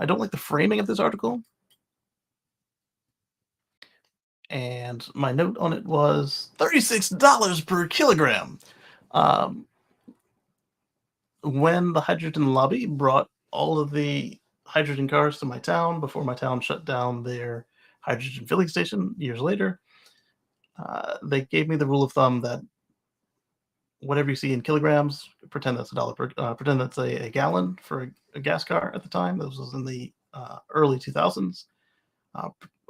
[SPEAKER 1] don't like the framing of this article. And my note on it was $36 per kilogram. When the hydrogen lobby brought all of the hydrogen cars to my town before my town shut down their hydrogen filling station years later, they gave me the rule of thumb that whatever you see in kilograms, pretend that's pretend that's a gallon for a gas car at the time. This was in the early 2000s.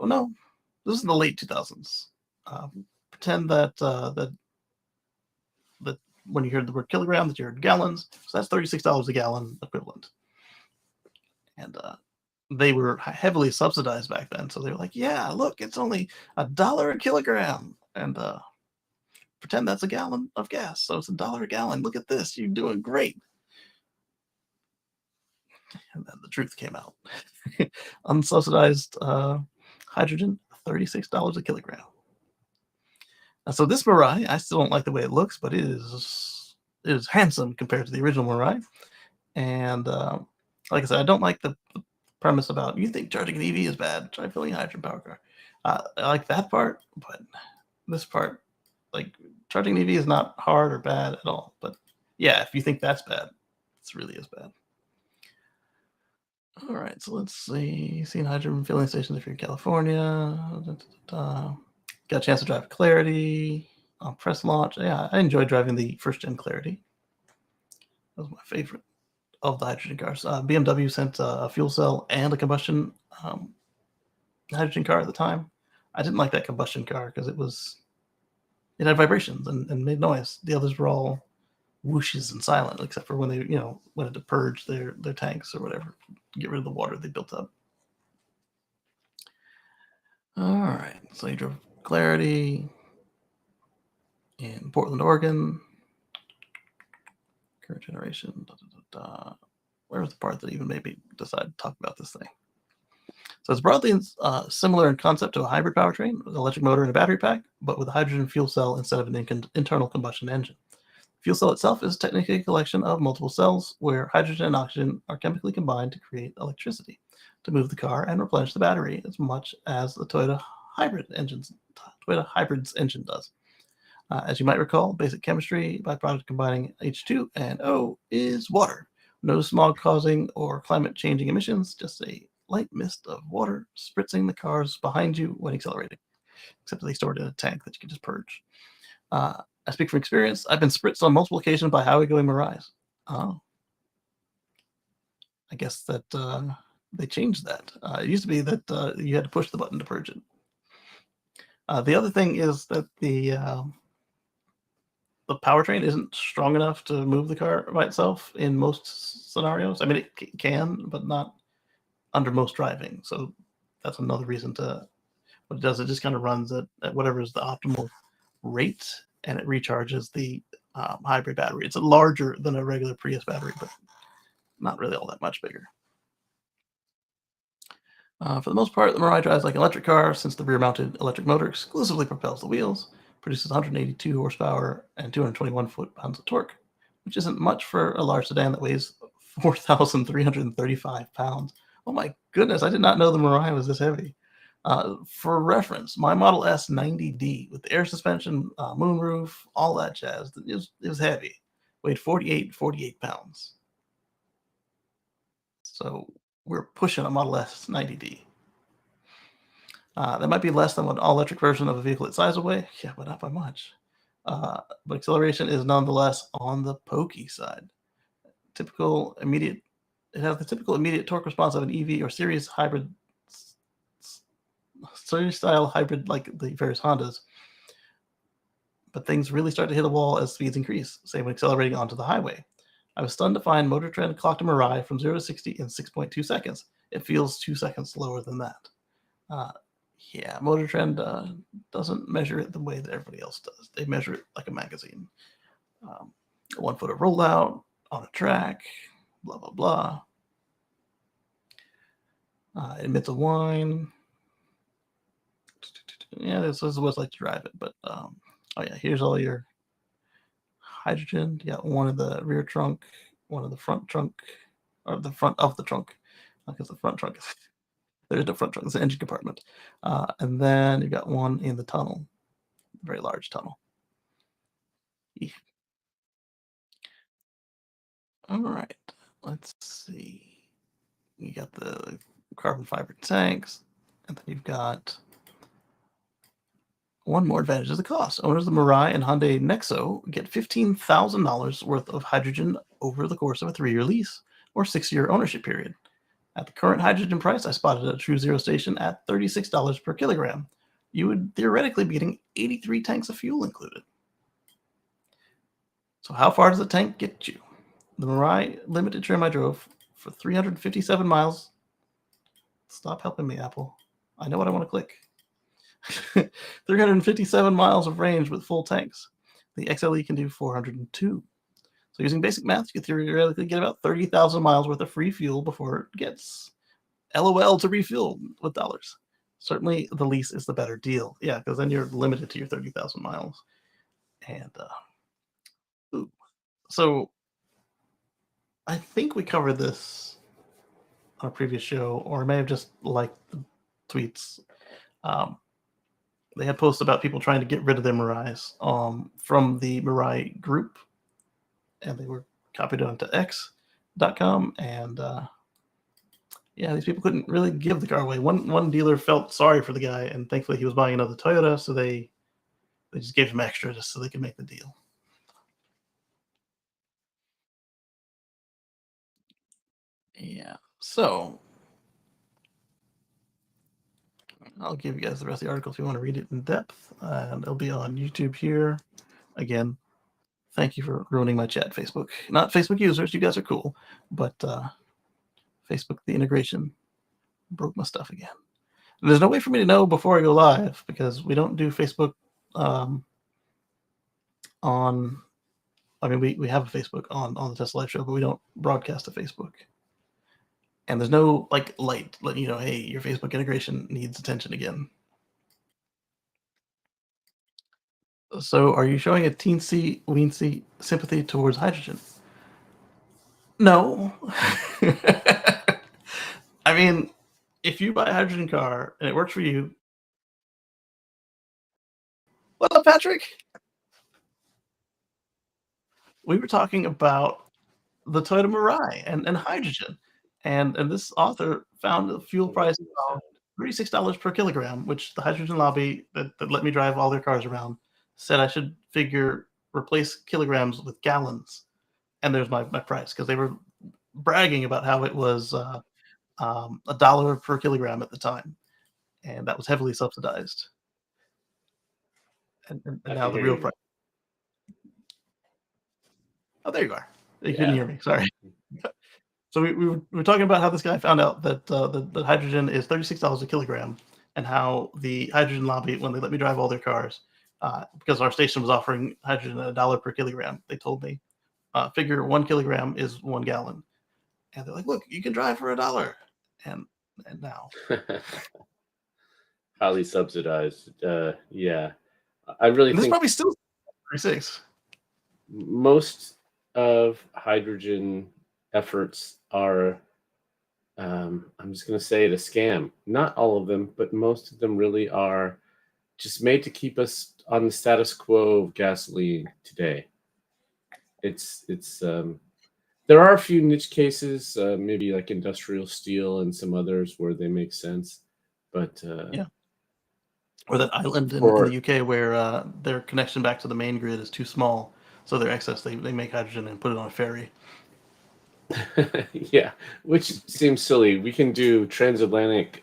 [SPEAKER 1] No, this is in the late 2000s. Pretend that that when you hear the word kilogram, that you heard gallons. So that's $36 a gallon equivalent. And they were heavily subsidized back then. So they were like, yeah, look, it's only $1 a kilogram. And pretend that's a gallon of gas. So it's $1 a gallon. Look at this. You're doing great. And then the truth came out. Unsubsidized hydrogen, $36 a kilogram. So this Mirai, I still don't like the way it looks, but it is handsome compared to the original Mirai. And like I said, I don't like the premise about you think charging an EV is bad. Try filling a hydrogen power car. I like that part, but this part, like charging an EV is not hard or bad at all. But yeah, if you think that's bad, it's really is bad. All right, so let's see. Seeing hydrogen filling stations if you're in California. Got a chance to drive Clarity on press launch. Yeah, I enjoyed driving the first gen Clarity. That was my favorite of the hydrogen cars. BMW sent a fuel cell and a combustion hydrogen car at the time. I didn't like that combustion car because it had vibrations and made noise. The others were all whooshes and silent, except for when they wanted to purge their tanks or whatever, get rid of the water they built up. All right, so you drove Clarity in Portland, Oregon. Current generation. Where was the part that even made me decide to talk about this thing? So it's broadly similar in concept to a hybrid powertrain with an electric motor and a battery pack, but with a hydrogen fuel cell instead of an internal combustion engine. The fuel cell itself is technically a collection of multiple cells where hydrogen and oxygen are chemically combined to create electricity to move the car and replenish the battery as much as the Toyota Hybrid's engine does. As you might recall, basic chemistry byproduct combining H2 and O is water. No smog causing or climate changing emissions, just a light mist of water spritzing the cars behind you when accelerating, except that they store it in a tank that you can just purge. I speak from experience. I've been spritzed on multiple occasions by highway-going Mirais. Oh. I guess that they changed that. It used to be that you had to push the button to purge it. The other thing is that the powertrain isn't strong enough to move the car by itself in most scenarios. I mean, it can, but not under most driving. So that's another reason to what it does. It just kind of runs at whatever is the optimal rate, and it recharges the hybrid battery. It's larger than a regular Prius battery, but not really all that much bigger. For the most part, the Mirai drives like an electric car since the rear-mounted electric motor exclusively propels the wheels, produces 182 horsepower and 221 foot-pounds of torque, which isn't much for a large sedan that weighs 4,335 pounds. Oh my goodness, I did not know the Mirai was this heavy. For reference, my Model S 90D with the air suspension, moonroof, all that jazz, it was heavy. Weighed 48 pounds. So we're pushing a Model S 90D. That might be less than what an all-electric version of a vehicle its size will weigh. Yeah, but not by much. But acceleration is nonetheless on the pokey side. Typical immediate, it has the typical immediate torque response of an EV or series style hybrid like the various Hondas. But things really start to hit a wall as speeds increase, say when accelerating onto the highway. I was stunned to find Motor Trend clocked a Mirai from 0 to 60 in 6.2 seconds. It feels 2 seconds slower than that. Uh, yeah, Motor Trend doesn't measure it the way that everybody else does. They measure it like a magazine. 1 foot of rollout on a track, blah, blah, blah. It emits a whine. Yeah, this is what it's like to drive it. But, oh yeah, here's all your hydrogen. You got one in the rear trunk, one in the front trunk, or the front of the trunk, because the front trunk is there's no front trunk, it's the engine compartment. And then you've got one in the tunnel, very large tunnel. All right, let's see. You got the carbon fiber tanks, and then you've got one more advantage is the cost. Owners of the Mirai and Hyundai Nexo get $15,000 worth of hydrogen over the course of a 3-year lease or 6-year ownership period. At the current hydrogen price, I spotted a True Zero station at $36 per kilogram. You would theoretically be getting 83 tanks of fuel included. So how far does a tank get you? The Mirai limited trim I drove for 357 miles. Stop helping me, Apple. I know what I want to click. 357 miles of range with full tanks. The XLE can do 402. So using basic math, you could theoretically get about 30,000 miles worth of free fuel before it gets LOL to refuel with dollars. Certainly the lease is the better deal. Yeah, because then you're limited to your 30,000 miles. And so I think we covered this on a previous show, or I may have just liked the tweets. They had posts about people trying to get rid of their Mirais from the Mirai group, and they were copied onto X.com. And yeah, these people couldn't really give the car away. One dealer felt sorry for the guy, and thankfully he was buying another Toyota, so they just gave him extra just so they could make the deal. Yeah. So I'll give you guys the rest of the article if you want to read it in depth, and it'll be on YouTube here. Again, thank you for ruining my chat, Facebook. Not Facebook users, you guys are cool, but Facebook, the integration broke my stuff again. And there's no way for me to know before I go live because we don't do Facebook on. I mean, we have a Facebook on the Tesla Live Show, but we don't broadcast to Facebook. And there's no like light letting you know, hey, your Facebook integration needs attention again. So, are you showing a teensy weensy sympathy towards hydrogen? No. I mean, if you buy a hydrogen car and it works for you, what up, Patrick? We were talking about the Toyota Mirai and hydrogen, and this author found the fuel price of $36 per kilogram, which the hydrogen lobby that let me drive all their cars around said I should figure replace kilograms with gallons, and there's my price because they were bragging about how it was $1 per kilogram at the time, and that was heavily subsidized. and
[SPEAKER 2] I
[SPEAKER 1] now
[SPEAKER 2] can
[SPEAKER 1] the
[SPEAKER 2] hear
[SPEAKER 1] real
[SPEAKER 2] you
[SPEAKER 1] price.
[SPEAKER 2] now.
[SPEAKER 1] Oh, there you are. You couldn't
[SPEAKER 2] Yeah.
[SPEAKER 1] hear me. Sorry. So we were talking about how this guy found out that the hydrogen is $36 a kilogram, and how the hydrogen lobby, when they let me drive all their cars, because our station was offering hydrogen at $1 per kilogram, they told me, figure 1 kilogram is 1 gallon, and they're like, look, you can drive for $1, and now
[SPEAKER 2] Highly subsidized. Yeah. I really
[SPEAKER 1] and this
[SPEAKER 2] think
[SPEAKER 1] probably still 36.
[SPEAKER 2] most of hydrogen efforts are, I'm just going to say it, a scam. Not all of them, but most of them really are just made to keep us on the status quo of gasoline today. It's there are a few niche cases, maybe like industrial steel and some others where they make sense, but
[SPEAKER 1] Yeah, or that island in the
[SPEAKER 2] for
[SPEAKER 1] UK where their connection back to the main grid is too small, so their excess they make hydrogen and put it on a ferry.
[SPEAKER 2] yeah, which seems silly. We can do transatlantic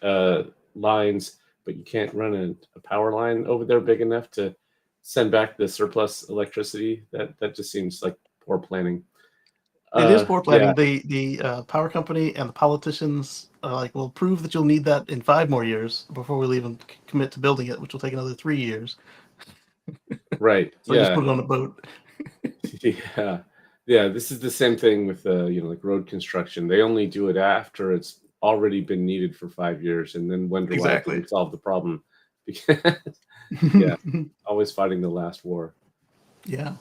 [SPEAKER 2] lines, but you can't run a power line over there big enough to send back the surplus electricity. That just seems like poor planning.
[SPEAKER 1] It is poor
[SPEAKER 2] Yeah,
[SPEAKER 1] planning. The power company and the politicians like will prove that you'll need that in 5 more years before we'll even commit to building it, which will take another 3 years.
[SPEAKER 2] right.
[SPEAKER 1] So just
[SPEAKER 2] Yeah,
[SPEAKER 1] put it on a boat.
[SPEAKER 2] yeah, yeah. This is the same thing with like road construction. They only do it after it's already been needed for 5 years, and then wonder why it
[SPEAKER 1] Exactly.
[SPEAKER 2] didn't solve the problem. Because yeah, always fighting the last war.
[SPEAKER 1] Yeah.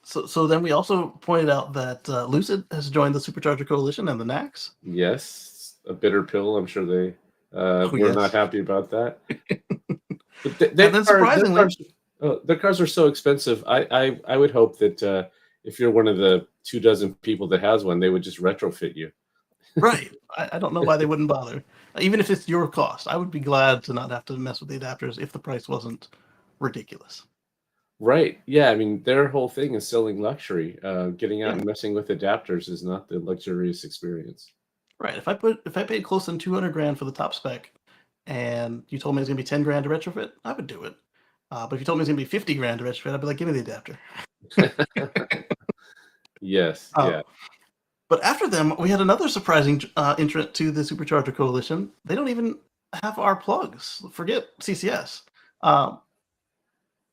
[SPEAKER 1] So then we also pointed out that Lucid has joined the Supercharger Coalition and the NACS.
[SPEAKER 2] Yes, a bitter pill. I'm sure they
[SPEAKER 1] Oh
[SPEAKER 2] were not
[SPEAKER 1] yes.
[SPEAKER 2] happy about that. But
[SPEAKER 1] And then surprisingly,
[SPEAKER 2] their cars are so expensive. I would hope that if you're one of the 2 dozen people that has one, they would just retrofit you.
[SPEAKER 1] right. I don't know why they wouldn't bother. Even if it's your cost, I would be glad to not have to mess with the adapters if the price wasn't ridiculous.
[SPEAKER 2] Right. Yeah. I mean, their whole thing is selling luxury. Getting out
[SPEAKER 1] Yeah.
[SPEAKER 2] and messing with adapters is not the luxurious experience.
[SPEAKER 1] Right. If I paid close than 200 grand for the top spec, and you told me it's gonna be 10 grand to retrofit, I would do it. But if you told me it's gonna be 50 grand to retrofit, I'd be like, give me the adapter.
[SPEAKER 2] Yes.
[SPEAKER 1] Uh,
[SPEAKER 2] Yeah.
[SPEAKER 1] but after them, we had another surprising entrant to the Supercharger Coalition. They don't even have our plugs. Forget CCS. Um,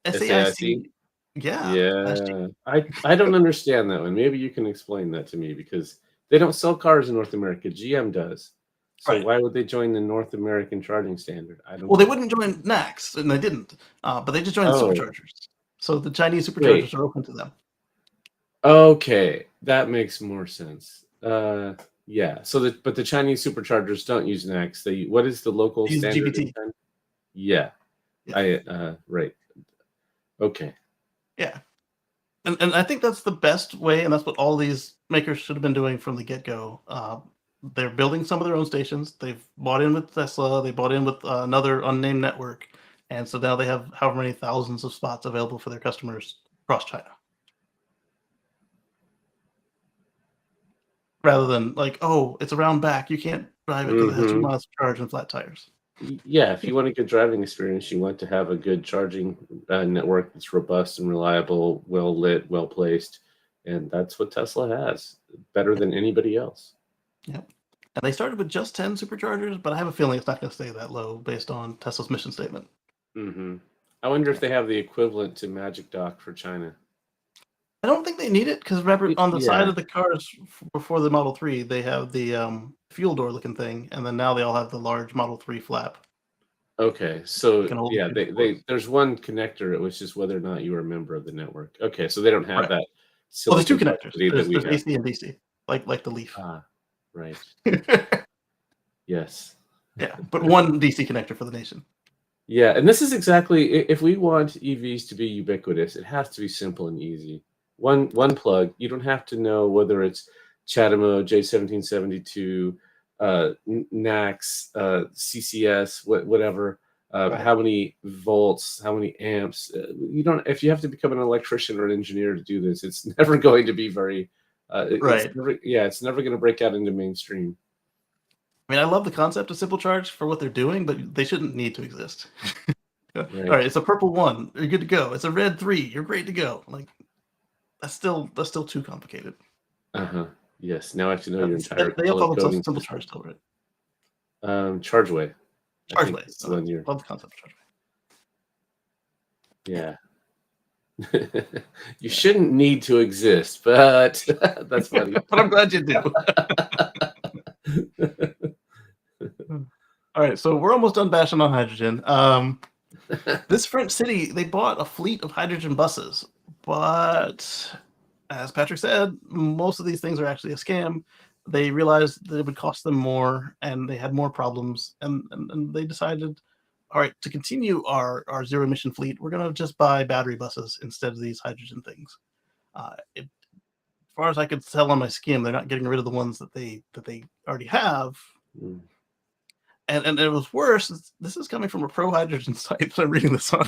[SPEAKER 2] SAIC.
[SPEAKER 1] SAIC, yeah, last year.
[SPEAKER 2] Yeah, I don't understand that one. Maybe you can explain that to me because they don't sell cars in North America. GM does. So
[SPEAKER 1] Right.
[SPEAKER 2] why would they join the North American charging standard? I don't
[SPEAKER 1] Well, they
[SPEAKER 2] get it.
[SPEAKER 1] wouldn't join NACS, and they didn't. But they just joined the
[SPEAKER 2] Oh,
[SPEAKER 1] Superchargers. So the Chinese
[SPEAKER 2] wait.
[SPEAKER 1] Superchargers are open to them.
[SPEAKER 2] Okay, that makes more sense. Yeah. But the Chinese superchargers don't use NACS. What is the local
[SPEAKER 1] They use
[SPEAKER 2] standard in
[SPEAKER 1] GPT.
[SPEAKER 2] China? Yeah.
[SPEAKER 1] Yeah.
[SPEAKER 2] I right. Okay.
[SPEAKER 1] Yeah. And I think that's the best way, and that's what all these makers should have been doing from the get go. They're building some of their own stations. They've bought in with Tesla. They bought in with another unnamed network, and so now they have however many thousands of spots available for their customers across China. Rather than like, oh, it's around back, you can't drive it because it has 2 miles of charge and flat tires.
[SPEAKER 2] Yeah, if you want a good driving experience, you want to have a good charging network that's robust and reliable, well lit, well placed, and that's what Tesla has, better than anybody else.
[SPEAKER 1] Yep. And they started with just 10 superchargers, but I have a feeling it's not going to stay that low based on Tesla's mission statement.
[SPEAKER 2] hmm I wonder if they have the equivalent to Magic Dock for China.
[SPEAKER 1] I don't think they need it because remember on the side
[SPEAKER 2] Yeah.
[SPEAKER 1] of the cars before the Model 3, they have the fuel door looking thing, and then now they all have the large Model 3 flap.
[SPEAKER 2] Okay.
[SPEAKER 1] You
[SPEAKER 2] So
[SPEAKER 1] can hold the
[SPEAKER 2] yeah,
[SPEAKER 1] fuel doors.
[SPEAKER 2] there's one connector. It was just whether or not you were a member of the network. Okay, so they don't have
[SPEAKER 1] Right.
[SPEAKER 2] that
[SPEAKER 1] Well, there's
[SPEAKER 2] silly
[SPEAKER 1] two connectors.
[SPEAKER 2] complexity that we
[SPEAKER 1] There's
[SPEAKER 2] have.
[SPEAKER 1] AC and DC, like the Leaf.
[SPEAKER 2] Ah, right.
[SPEAKER 1] Yeah,
[SPEAKER 2] Yes.
[SPEAKER 1] but one DC connector for the nation.
[SPEAKER 2] Yeah, and this is exactly if we want EVs to be ubiquitous, it has to be simple and easy. One plug. You don't have to know whether it's CHAdeMO, J1772, NACS, CCS, whatever.
[SPEAKER 1] Right.
[SPEAKER 2] How many volts? How many amps? You don't. If you have to become an electrician or an engineer to do this, it's never going to be very. It's
[SPEAKER 1] Right.
[SPEAKER 2] never. Yeah, it's never going to break out into mainstream.
[SPEAKER 1] I mean, I love the concept of simple charge for what they're doing, but they shouldn't need to exist. All
[SPEAKER 2] Right.
[SPEAKER 1] right, it's a purple 1. You're good to go. It's a red 3. You're great to go. Like that's still too complicated.
[SPEAKER 2] Yes. Now I have to know your entire
[SPEAKER 1] They all
[SPEAKER 2] color
[SPEAKER 1] call themselves
[SPEAKER 2] coding
[SPEAKER 1] simple
[SPEAKER 2] system.
[SPEAKER 1] charge still, right?
[SPEAKER 2] Chargeway. I
[SPEAKER 1] Charge
[SPEAKER 2] think
[SPEAKER 1] ways.
[SPEAKER 2] it's the one you're.
[SPEAKER 1] Love the concept of charge
[SPEAKER 2] Yeah. You shouldn't need to exist, but that's funny.
[SPEAKER 1] but I'm glad you do. All right, so we're almost done bashing on hydrogen. This French city, they bought a fleet of hydrogen buses, but as Patrick said, most of these things are actually a scam. They realized that it would cost them more and they had more problems, and they decided, all right, to continue our zero emission fleet, we're going to just buy battery buses instead of these hydrogen things. As far as I could tell on my skim, they're not getting rid of the ones that they already have.
[SPEAKER 2] Mm.
[SPEAKER 1] And it was worse. This is coming from a pro hydrogen site that I'm reading this on.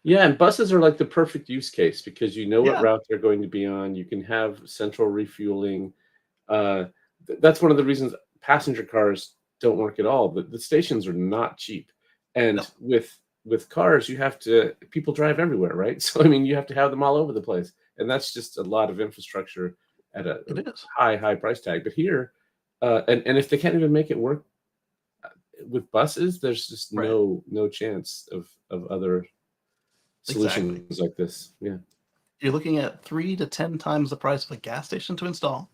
[SPEAKER 2] Yeah, and buses are like the perfect use case because you know what
[SPEAKER 1] Yeah.
[SPEAKER 2] route they're going to be on. You can have central refueling. That's one of the reasons passenger cars don't work at all. The stations are not cheap, and
[SPEAKER 1] No.
[SPEAKER 2] with cars, people drive everywhere, right? So I mean, you have to have them all over the place, and that's just a lot of infrastructure at a
[SPEAKER 1] It is.
[SPEAKER 2] high price tag. But here, and if they can't even make it work with buses, there's just
[SPEAKER 1] Right.
[SPEAKER 2] no chance of other solutions like this. Yeah.
[SPEAKER 1] You're looking at 3 to 10 times the price of a gas station to install.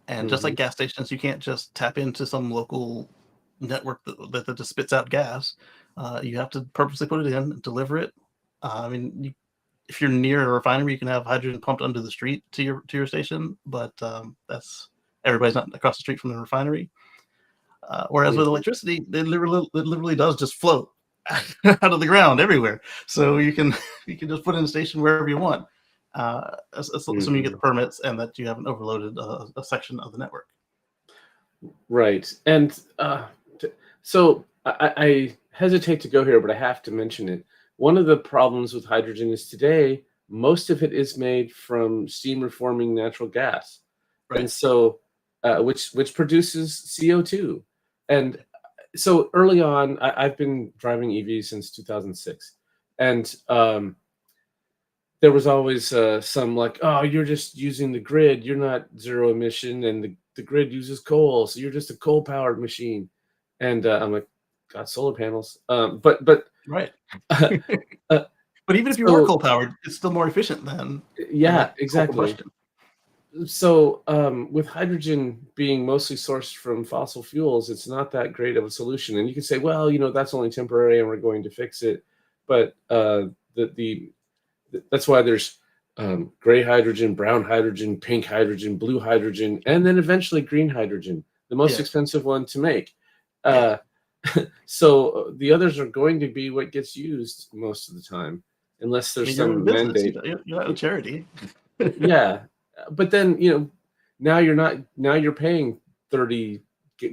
[SPEAKER 1] And just like
[SPEAKER 2] Mhm.
[SPEAKER 1] gas stations, you can't just tap into some local network that just spits out gas. You have to purposely put it in, deliver it. I mean, if you're near a refinery, you can have hydrogen pumped under the street to your station, but that's everybody's not across the street from the refinery. Whereas with
[SPEAKER 2] Mhm.
[SPEAKER 1] electricity, it literally does just float out of the ground everywhere. So you can just put in a station wherever you want, assuming you get the
[SPEAKER 2] Mhm.
[SPEAKER 1] permits and that you haven't overloaded a section of the network.
[SPEAKER 2] Right. And so I hesitate to go here, but I have to mention it. One of the problems with hydrogen is today, most of it is made from steam reforming natural gas. And
[SPEAKER 1] Right.
[SPEAKER 2] so, which produces CO2. And so early on, I've been driving EVs since 2006. And there was always some like, oh, you're just using the grid. You're not zero emission, and the grid uses coal, so you're just a coal powered machine. And I'm like, got solar panels. But
[SPEAKER 1] Right.
[SPEAKER 2] uh, uh,
[SPEAKER 1] But even if you are
[SPEAKER 2] so
[SPEAKER 1] coal powered, it's still more efficient than
[SPEAKER 2] yeah,
[SPEAKER 1] like coal
[SPEAKER 2] exactly.
[SPEAKER 1] combustion.
[SPEAKER 2] So with hydrogen being mostly sourced from fossil fuels, it's not that great of a solution. And you can say, well, that's only temporary, and we're going to fix it. But the that's why there's gray hydrogen, brown hydrogen, pink hydrogen, blue hydrogen, and then eventually green hydrogen, the most
[SPEAKER 1] Yes.
[SPEAKER 2] expensive one to make.
[SPEAKER 1] Yeah.
[SPEAKER 2] Uh, so the others are going to be what gets used most of the time, unless
[SPEAKER 1] I
[SPEAKER 2] there's
[SPEAKER 1] mean, you're in
[SPEAKER 2] some
[SPEAKER 1] business.
[SPEAKER 2] mandate.
[SPEAKER 1] You're not a charity.
[SPEAKER 2] Yeah, but then now you're paying $30 a
[SPEAKER 1] A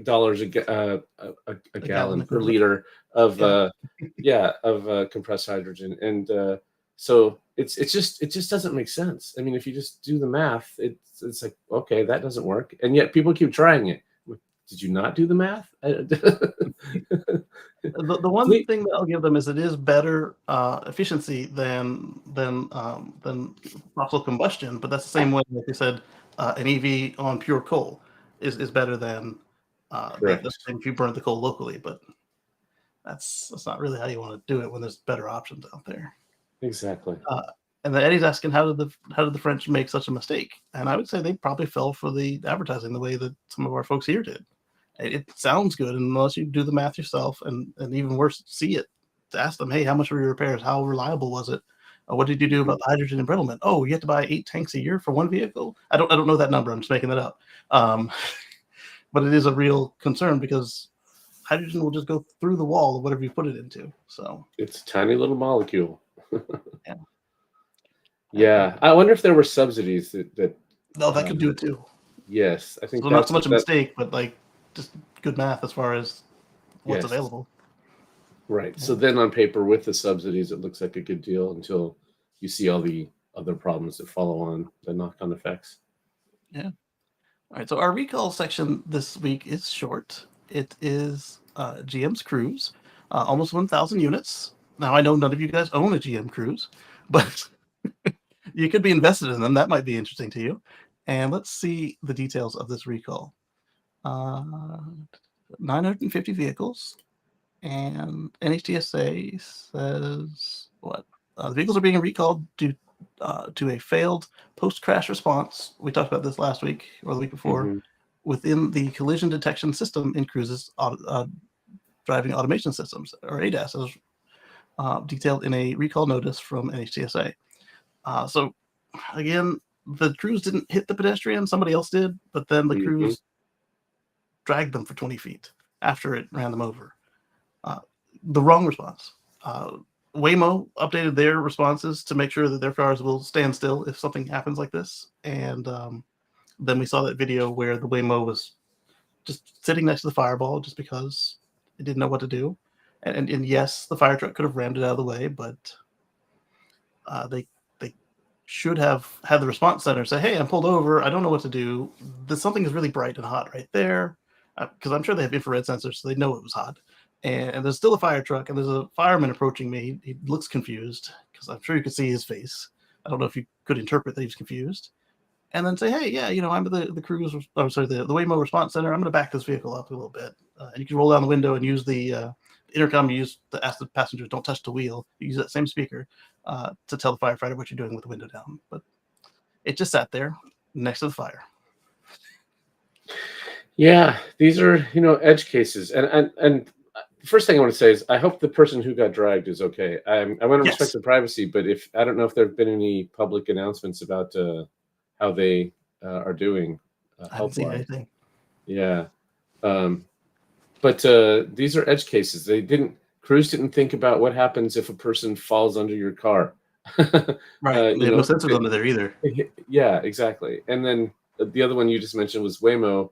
[SPEAKER 1] gallon
[SPEAKER 2] gallon per
[SPEAKER 1] equivalent.
[SPEAKER 2] liter of
[SPEAKER 1] Yeah.
[SPEAKER 2] compressed hydrogen, and so it just doesn't make sense. I mean, if you just do the math, it's like, okay, that doesn't work, and yet people keep trying it. Did you not do the math?
[SPEAKER 1] The one
[SPEAKER 2] Fleet.
[SPEAKER 1] thing that I'll give them is it is better efficiency than fossil combustion, but that's the same way, like you said, an EV on pure coal is better than the
[SPEAKER 2] Correct.
[SPEAKER 1] if you burn the coal locally. But that's not really how you want to do it when there's better options out there.
[SPEAKER 2] Exactly.
[SPEAKER 1] Uh, and then Eddie's asking how did the French make such a mistake? And I would say they probably fell for the advertising the way that some of our folks here did. It sounds good unless you do the math yourself, and even worse, see it. To ask them, hey, how much were your repairs? How reliable was it? What did you do
[SPEAKER 2] Mhm.
[SPEAKER 1] about the hydrogen embrittlement? Oh, you have to buy 8 tanks a year for one vehicle. I don't know that number. I'm just making that up. Um, but it is a real concern because hydrogen will just go through the wall of whatever you put it into. So
[SPEAKER 2] It's a tiny little molecule.
[SPEAKER 1] yeah,
[SPEAKER 2] Yeah, I wonder if there were subsidies that
[SPEAKER 1] no, that could do
[SPEAKER 2] um,
[SPEAKER 1] it too.
[SPEAKER 2] yes, I think
[SPEAKER 1] So not so much a
[SPEAKER 2] that
[SPEAKER 1] mistake, but like just good math as far as what's
[SPEAKER 2] yes,
[SPEAKER 1] available.
[SPEAKER 2] right.
[SPEAKER 1] Yeah.
[SPEAKER 2] So then on paper with the subsidies, it looks like a good deal until you see all the other problems that follow on the knock-on effects.
[SPEAKER 1] Yeah. All right, so our recall section this week is short. It is GM's Cruise, almost 1,000 units. Now, I know none of you guys own a GM Cruise, but you could be invested in them. That might be interesting to you. And let's see the details of this recall. 950 vehicles, and NHTSA says what? The vehicles are being recalled due to a failed post-crash response. We talked about this last week or the week before. Within the collision detection system in Cruise's driving automation systems, or ADAS, as detailed in a recall notice from NHTSA. So, again, the Cruise didn't hit the pedestrian, somebody else did, but then the Cruise dragged them for 20 feet after it ran them over. The wrong response. Waymo updated their responses to make sure that their cars will stand still if something happens like this. And then we saw that video where the Waymo was just sitting next to the fireball just because it didn't know what to do. And yes, the fire truck could have rammed it out of the way, but they should have had the response center say, "Hey, I'm pulled over. I don't know what to do. Something is really bright and hot right there." Because I'm sure they have infrared sensors, so they know it was hot. And there's still a fire truck, and there's a fireman approaching me. He looks confused, because I'm sure you could see his face. I don't know if you could interpret that he was confused. And then say, "Hey, yeah, I'm the Cruise, I'm sorry, the Waymo response center. I'm going to back this vehicle up a little bit." And you can roll down the window and use the intercom you use to ask the passengers, "Don't touch the wheel." You use that same speaker to tell the firefighter what you're doing with the window down. But it just sat there next to the fire.
[SPEAKER 2] Yeah, these are edge cases, and the first thing I want to say is I hope the person who got dragged is okay. I want to respect
[SPEAKER 1] Yes.
[SPEAKER 2] their privacy, but if I don't know if there have been any public announcements about how they are doing
[SPEAKER 1] I haven't seen
[SPEAKER 2] health-wise.
[SPEAKER 1] anything.
[SPEAKER 2] Yeah, but these are edge cases. Cruise didn't think about what happens if a person falls under your car.
[SPEAKER 1] Right. They have no sensors
[SPEAKER 2] it-
[SPEAKER 1] under there either.
[SPEAKER 2] yeah, exactly. And then the other one you just mentioned was Waymo.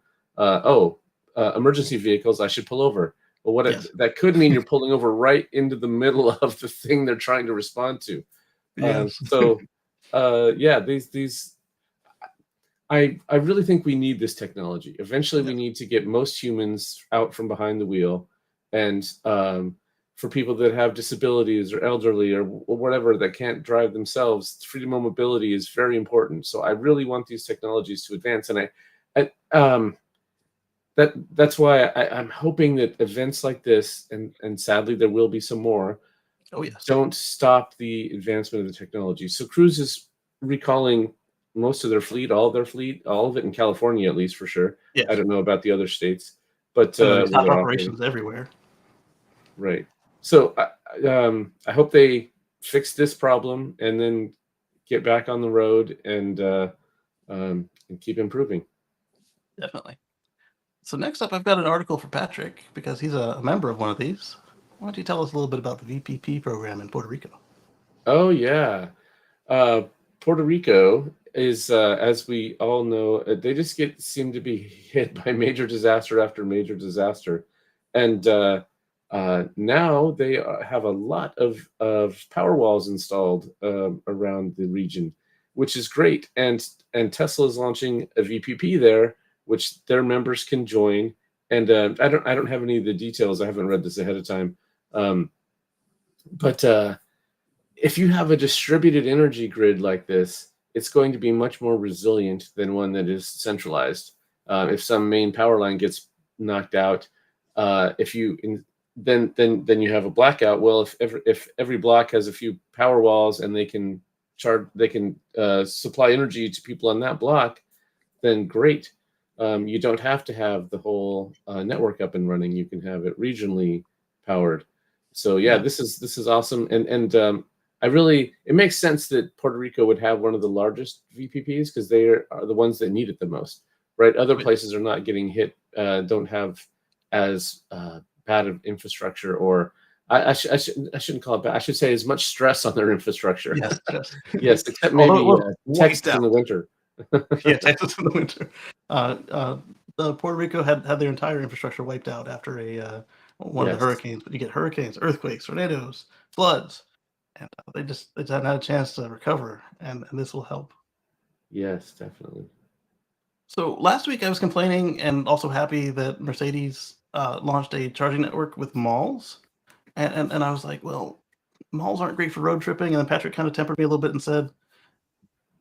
[SPEAKER 2] Emergency vehicles, I should pull over. Well,
[SPEAKER 1] Yes.
[SPEAKER 2] that could mean you're pulling over right into the middle of the thing they're trying to respond to.
[SPEAKER 1] Yes.
[SPEAKER 2] Yeah, these I really think we need this technology. Eventually, we
[SPEAKER 1] Yes.
[SPEAKER 2] need to get most humans out from behind the wheel, and for people that have disabilities or elderly or whatever that can't drive themselves, freedom of mobility is very important. So I really want these technologies to advance, and that's why I'm hoping that events like this, and sadly there will be some more,
[SPEAKER 1] Oh, yes.
[SPEAKER 2] don't stop the advancement of the technology. So Cruise is recalling most of their fleet, all of it in California, at least for sure.
[SPEAKER 1] Yes.
[SPEAKER 2] I don't know about the other states, but
[SPEAKER 1] And then they
[SPEAKER 2] where
[SPEAKER 1] stopped
[SPEAKER 2] they're
[SPEAKER 1] operations
[SPEAKER 2] operating.
[SPEAKER 1] everywhere.
[SPEAKER 2] Right. So I hope they fix this problem and then get back on the road and keep improving.
[SPEAKER 1] Definitely. So next up, I've got an article for Patrick, because he's a member of one of these. Why don't you tell us a little bit about the VPP program in Puerto Rico?
[SPEAKER 2] Oh yeah. Puerto Rico is, as we all know, they just seem to be hit by major disaster after major disaster, and now they have a lot of power walls installed around the region, which is great. And Tesla is launching a VPP there, which their members can join. And I don't have any of the details. I haven't read this ahead of time, but. If you have a distributed energy grid like this, it's going to be much more resilient than one that is centralized. If some main power line gets knocked out, then you have a blackout. Well, if every block has a few power walls and they can supply energy to people on that block, then great. You don't have to have the whole network up and running. You can have it regionally powered. So yeah,
[SPEAKER 1] Yeah.
[SPEAKER 2] this is awesome, and it makes sense that Puerto Rico would have one of the largest VPPs because they are the ones that need it the most, right? Other places are not getting hit, don't have as bad of infrastructure, or I shouldn't call it bad. I should say as much stress on their infrastructure.
[SPEAKER 1] Yes. Yes.
[SPEAKER 2] Yes, except
[SPEAKER 1] Although
[SPEAKER 2] maybe
[SPEAKER 1] it was wiped
[SPEAKER 2] Texas in
[SPEAKER 1] out.
[SPEAKER 2] the winter.
[SPEAKER 1] Yeah, Texas in the winter. Puerto Rico had their entire infrastructure wiped out after one of the
[SPEAKER 2] Yes,
[SPEAKER 1] hurricanes. But you get hurricanes, earthquakes, tornadoes, floods, and they just haven't had a chance to recover, and this will help.
[SPEAKER 2] yes, definitely.
[SPEAKER 1] So last week I was complaining and also happy that Mercedes launched a charging network with malls, and I was like, well, malls aren't great for road tripping. And then Patrick kind of tempered me a little bit and said,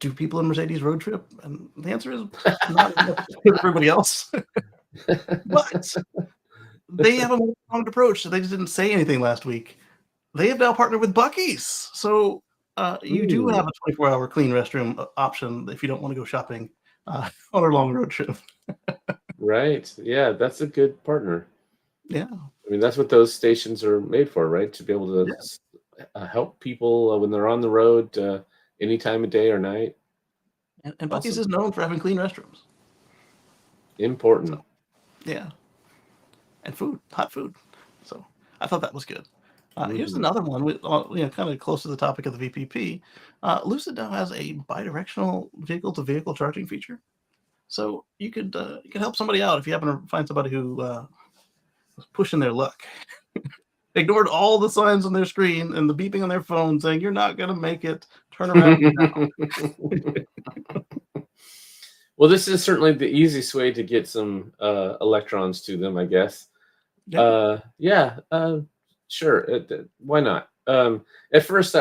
[SPEAKER 1] do people in Mercedes road trip? And the answer is not as much as everybody else. But they have a more pronged approach. So they just didn't say anything last week. They have now partnered with Buc-ee's. So you do have a 24-hour clean restroom option if you don't want to go shopping on a long road trip.
[SPEAKER 2] Right. Yeah, that's a good partner.
[SPEAKER 1] Yeah.
[SPEAKER 2] I mean, that's what those stations are made for, right? To be able to help people when they're on the road any time of day or night.
[SPEAKER 1] And Buc-ee's
[SPEAKER 2] Awesome.
[SPEAKER 1] is known for having clean restrooms.
[SPEAKER 2] Important.
[SPEAKER 1] So, yeah. And food, hot food. So I thought that was good. Here's another one, with, kind of close to the topic of the VPP. Lucid now has a bidirectional vehicle-to-vehicle charging feature. So you could help somebody out if you happen to find somebody who was pushing their luck. Ignored all the signs on their screen and the beeping on their phone saying, you're not going to make it. Turn around now.
[SPEAKER 2] Well, this is certainly the easiest way to get some electrons to them, I guess.
[SPEAKER 1] Yeah.
[SPEAKER 2] Sure. Why not? At first,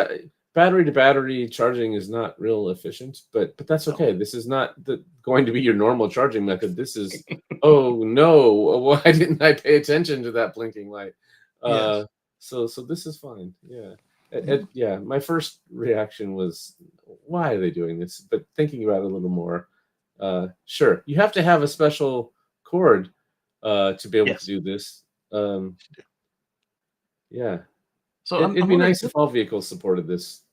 [SPEAKER 2] battery to battery charging is not real efficient, but that's okay. This is not going to be your normal charging method. This is, oh no, why didn't I pay attention to that blinking light?
[SPEAKER 1] Yes.
[SPEAKER 2] So this is fine. Yeah. My first reaction was, why are they doing this? But thinking about it a little more, sure, you have to have a special cord to be able to do this. Yeah.
[SPEAKER 1] So
[SPEAKER 2] It'd be nice if all vehicles supported this.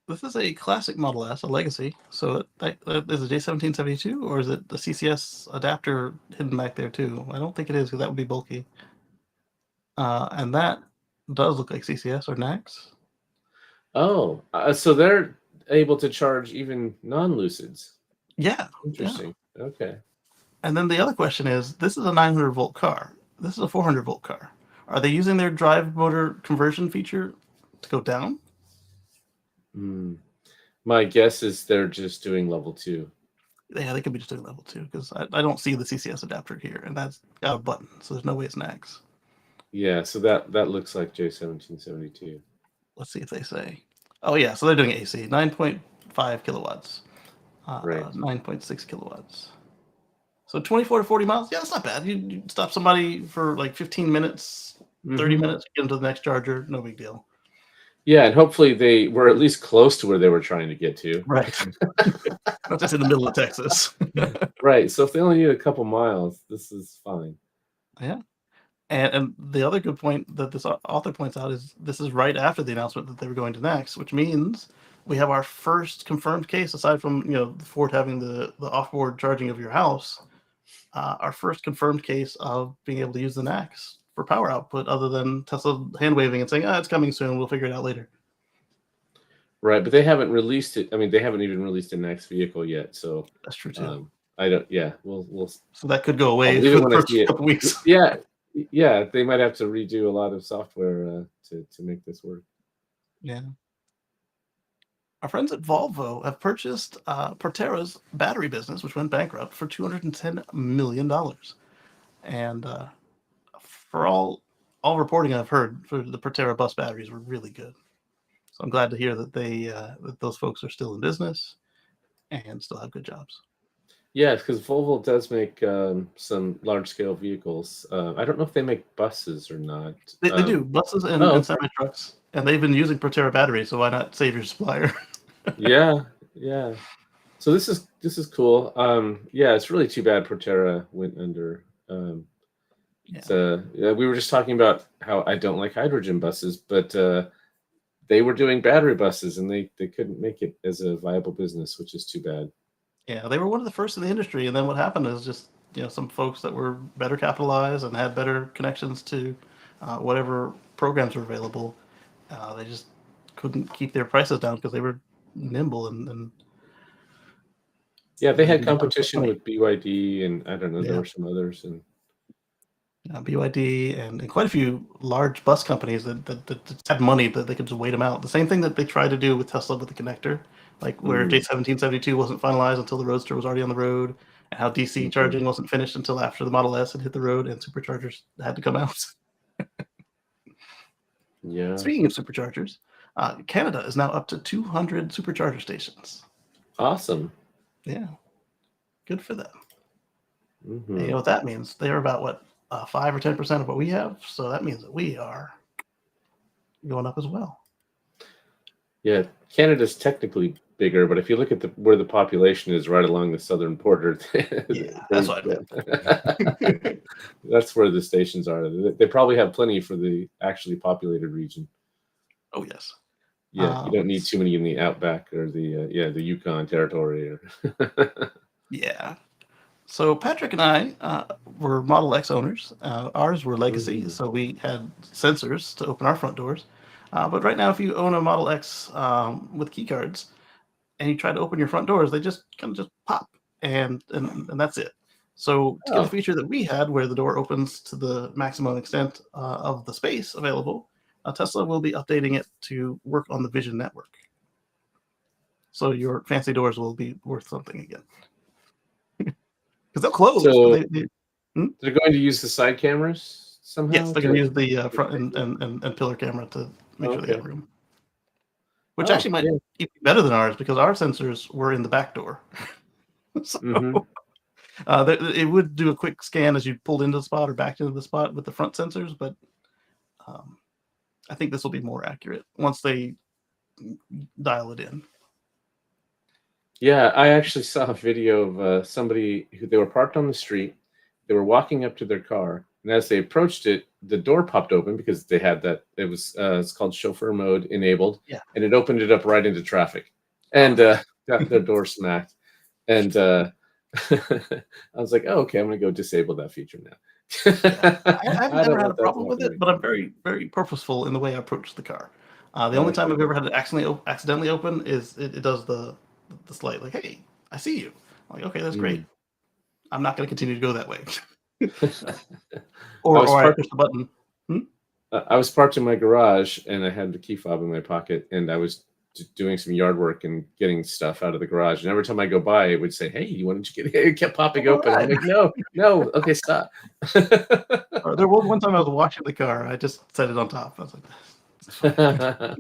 [SPEAKER 1] This is a classic Model S, a legacy. So is it J1772 or is it the CCS adapter hidden back there too? I don't think it is because that would be bulky. And that does look like CCS or NACS.
[SPEAKER 2] Oh, so they're able to charge even non-Lucids.
[SPEAKER 1] Yeah.
[SPEAKER 2] Interesting.
[SPEAKER 1] Yeah.
[SPEAKER 2] Okay.
[SPEAKER 1] And then the other question is, this is a 900 volt car. This is a 400 volt car. Are they using their drive motor conversion feature to go down?
[SPEAKER 2] My guess is they're just doing level 2.
[SPEAKER 1] Yeah, they could be just doing level 2 because I don't see the CCS adapter here, and that's got a button, so there's no way it's NACS.
[SPEAKER 2] Yeah, so that looks like J1772.
[SPEAKER 1] Let's see if they say. Oh yeah, so they're doing AC, 9.5 kilowatts,
[SPEAKER 2] Right.
[SPEAKER 1] 9.6 kilowatts. So 24 to 40 miles. Yeah, that's not bad. You stop somebody for like 15 minutes, 30 minutes, get them to the next charger. No big deal.
[SPEAKER 2] Yeah, and hopefully they were at least close to where they were trying to get to.
[SPEAKER 1] Right. Not just in the middle of Texas.
[SPEAKER 2] Right. So if they only need a couple miles, this is fine.
[SPEAKER 1] Yeah. And the other good point that this author points out is this is right after the announcement that they were going to NACS, which means we have our first confirmed case, aside from Ford having the offboard charging of your house, our first confirmed case of being able to use the NACS for power output, other than Tesla hand waving and saying, it's coming soon, we'll figure it out later.
[SPEAKER 2] Right, but they haven't released it. I mean, they haven't even released a NACS vehicle yet, so
[SPEAKER 1] that's true too.
[SPEAKER 2] I don't. Yeah, we'll.
[SPEAKER 1] So that could go away for the first couple weeks.
[SPEAKER 2] Yeah, they might have to redo a lot of software to make this work.
[SPEAKER 1] Yeah. Our friends at Volvo have purchased Proterra's battery business, which went bankrupt, for $210 million. And for all reporting I've heard, for the Proterra bus batteries were really good. So I'm glad to hear that that those folks are still in business and still have good jobs.
[SPEAKER 2] Yeah, because Volvo does make some large-scale vehicles. I don't know if they make buses or not.
[SPEAKER 1] They do buses and semi-trucks, and they've been using Proterra batteries, so why not save your supplier?
[SPEAKER 2] Yeah. So this is cool. Yeah, it's really too bad Proterra went under. We were just talking about how I don't like hydrogen buses, but they were doing battery buses, and they couldn't make it as a viable business, which is too bad.
[SPEAKER 1] Yeah, they were one of the first in the industry, and then what happened is just some folks that were better capitalized and had better connections to whatever programs were available. They just couldn't keep their prices down because they were nimble and
[SPEAKER 2] yeah, they had competition with BYD, and I don't know, there were some others, and
[SPEAKER 1] BYD and quite a few large bus companies that had money that they could just wait them out. The same thing that they tried to do with Tesla with the connector, like where J1772 wasn't finalized until the Roadster was already on the road, and how DC charging wasn't finished until after the Model S had hit the road and superchargers had to come out.
[SPEAKER 2] Yeah.
[SPEAKER 1] Speaking of superchargers, Canada is now up to 200 supercharger stations.
[SPEAKER 2] Awesome.
[SPEAKER 1] Yeah, good for them. And you
[SPEAKER 2] Hmm.
[SPEAKER 1] know what that means? They're about what 5 or 10% of what we have, so that means that we are going up as well.
[SPEAKER 2] Yeah, Canada's technically bigger, but if you look at where the population is right along the southern border,
[SPEAKER 1] Yeah, that's what I meant.
[SPEAKER 2] that's where the stations are. They probably have plenty for the actually populated region.
[SPEAKER 1] Oh yes.
[SPEAKER 2] Yeah, you don't need
[SPEAKER 1] Let's
[SPEAKER 2] too many in the outback or the Yukon territory.
[SPEAKER 1] Yeah. So Patrick and I were Model X owners. Ours were legacy,
[SPEAKER 2] Mhm.
[SPEAKER 1] so we had sensors to open our front doors. But right now, if you own a Model X with key cards and you try to open your front doors, they just kind of just pop, and that's it. So to get the
[SPEAKER 2] Oh,
[SPEAKER 1] feature that we had, where the door opens to the maximum extent of the space available, Tesla will be updating it to work on the Vision network. So your fancy doors will be worth something again. Because they'll close, but
[SPEAKER 2] so
[SPEAKER 1] hmm?
[SPEAKER 2] they're going to use the side cameras
[SPEAKER 1] Yes,
[SPEAKER 2] somehow
[SPEAKER 1] they're going
[SPEAKER 2] to.
[SPEAKER 1] to use the front and pillar camera to make sure they
[SPEAKER 2] Okay.
[SPEAKER 1] got room. Which
[SPEAKER 2] Oh,
[SPEAKER 1] actually might
[SPEAKER 2] yeah.
[SPEAKER 1] even be better than ours because our sensors were in the back door. So
[SPEAKER 2] Hmm.
[SPEAKER 1] it would do a quick scan as you pulled into the spot or backed into the spot with the front sensors, but um, I think this will be more accurate once they dial it in.
[SPEAKER 2] Yeah, I actually saw a video of somebody who they were parked on the street. They were walking up to their car, and as they approached it, the door popped open because they had that. It was it's called chauffeur mode enabled,
[SPEAKER 1] Yeah.
[SPEAKER 2] and it opened it up right into traffic,
[SPEAKER 1] Oh,
[SPEAKER 2] and
[SPEAKER 1] nice.
[SPEAKER 2] got their door smacked. And I was like, "Oh, okay, I'm gonna go disable that feature now."
[SPEAKER 1] Yeah, I've
[SPEAKER 2] I
[SPEAKER 1] never
[SPEAKER 2] don't
[SPEAKER 1] had a
[SPEAKER 2] want that to
[SPEAKER 1] problem with
[SPEAKER 2] happen
[SPEAKER 1] it, but I'm very, very purposeful in the way I approach the car. The only time
[SPEAKER 2] again.
[SPEAKER 1] I've ever had it accidentally open is it does the slight like, "Hey, I see you." I'm like, okay, that's great.
[SPEAKER 2] Okay.
[SPEAKER 1] I'm not going to continue to go that way,
[SPEAKER 2] I was
[SPEAKER 1] or I
[SPEAKER 2] parked.
[SPEAKER 1] push the button. Hmm?
[SPEAKER 2] I was parked in my garage and I had the key fob in my pocket and I was doing some yard work and getting stuff out of the garage. And every time I go by, it would say, "Hey, why don't you get here?" It kept popping
[SPEAKER 1] All
[SPEAKER 2] open. I'm
[SPEAKER 1] right.
[SPEAKER 2] like, "No, no, okay, stop."
[SPEAKER 1] There was one time I was washing the car. I just set it on top. I was like, "This is fine."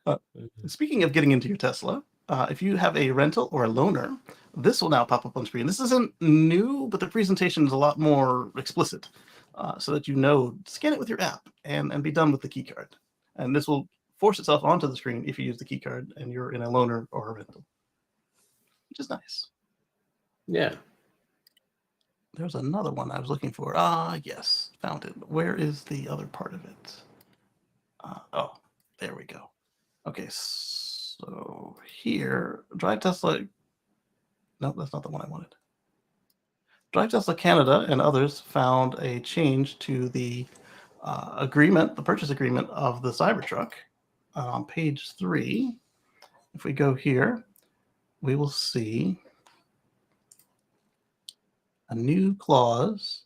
[SPEAKER 1] Uh, Speaking of getting into your Tesla, if you have a rental or a loaner, this will now pop up on screen. This isn't new, but the presentation is a lot more explicit, so that you know, scan it with your app and be done with the key card. And this will force itself onto the screen if you use the key card and you're in a loaner or a rental, which is nice.
[SPEAKER 2] Yeah.
[SPEAKER 1] There's another one I was looking for. Yes, found it. Where is the other part of it? Oh, there we go. Okay, so here, Drive Tesla. No, that's not the one I wanted. Drive Tesla Canada and others found a change to the agreement, the purchase agreement of the Cybertruck on page 3. If we go here, we will see a new clause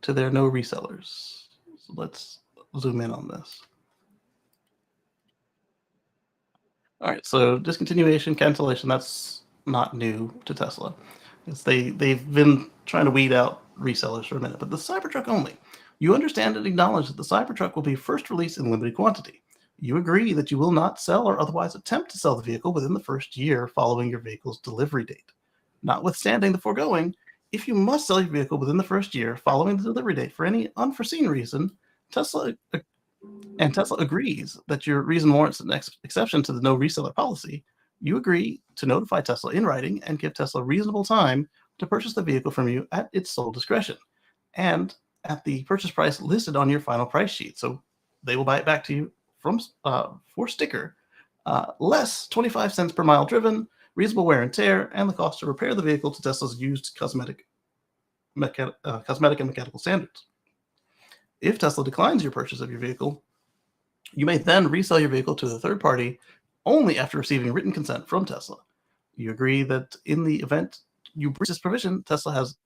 [SPEAKER 1] to their no resellers. So let's zoom in on this. All right, so discontinuation, cancellation, that's not new to Tesla. They've been trying to weed out resellers for a minute, but the Cybertruck only. You understand and acknowledge that the Cybertruck will be first released in limited quantity. You agree that you will not sell or otherwise attempt to sell the vehicle within the first year following your vehicle's delivery date. Notwithstanding the foregoing, if you must sell your vehicle within the first year following the delivery date for any unforeseen reason, Tesla Tesla agrees that your reason warrants an exception to the no reseller policy, you agree to notify Tesla in writing and give Tesla reasonable time to purchase the vehicle from you at its sole discretion and at the purchase price listed on your final price sheet. So they will buy it back to you from for sticker, less 25 cents per mile driven, reasonable wear and tear, and the cost to repair the vehicle to Tesla's used cosmetic and mechanical standards. If Tesla declines your purchase of your vehicle, you may then resell your vehicle to a third party only after receiving written consent from Tesla. You agree that in the event you breach this provision, Tesla has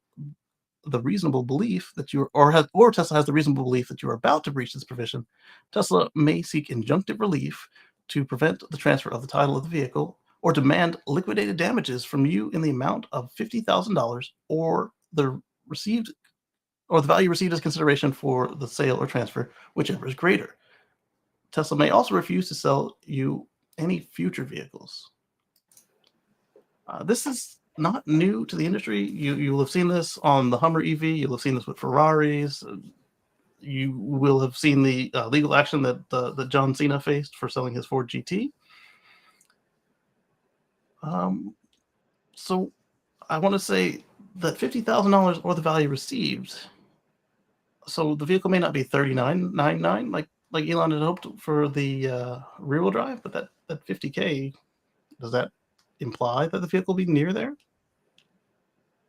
[SPEAKER 1] the reasonable belief that or Tesla has the reasonable belief that you are about to breach this provision. Tesla may seek injunctive relief to prevent the transfer of the title of the vehicle or demand liquidated damages from you in the amount of $50,000 or the received or the value received as consideration for the sale or transfer, whichever is greater. Tesla may also refuse to sell you any future vehicles. This is not new to the industry. You will have seen this on the Hummer EV. You'll have seen this with Ferraris. You will have seen the legal action that John Cena faced for selling his Ford GT. So I want to say that $50,000 or the value received. So the vehicle may not be $39,999 like Elon had hoped for the rear-wheel drive, but that $50K, does that imply that the vehicle will be near there?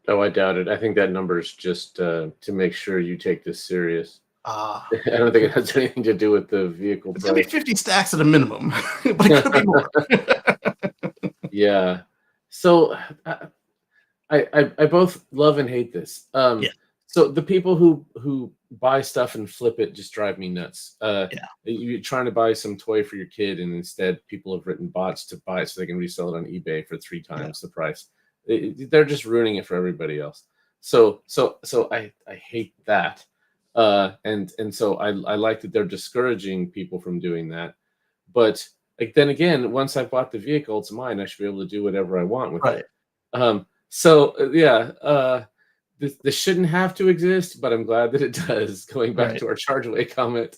[SPEAKER 2] Oh, I doubt it. I think that number is just to make sure you take this serious.
[SPEAKER 1] Ah,
[SPEAKER 2] I don't think it has anything to do with the vehicle
[SPEAKER 1] it's gonna be
[SPEAKER 2] price.
[SPEAKER 1] 50 stacks at a minimum, but it could be more.
[SPEAKER 2] Yeah. So I both love and hate this.
[SPEAKER 1] Yeah,
[SPEAKER 2] So the people who buy stuff and flip it just drive me nuts.
[SPEAKER 1] yeah,
[SPEAKER 2] You're trying to buy some toy for your kid, and instead people have written bots to buy it so they can resell it on eBay for three
[SPEAKER 1] yeah,
[SPEAKER 2] times the price. They're just ruining it for everybody else. So I hate that. And so I like that they're discouraging people from doing that. But like then again, once I bought the vehicle, it's mine. I should be able to do whatever I want with
[SPEAKER 1] right,
[SPEAKER 2] it. Yeah, this shouldn't have to exist, but I'm glad that it does. Going back
[SPEAKER 1] right.
[SPEAKER 2] to our chargeaway comment.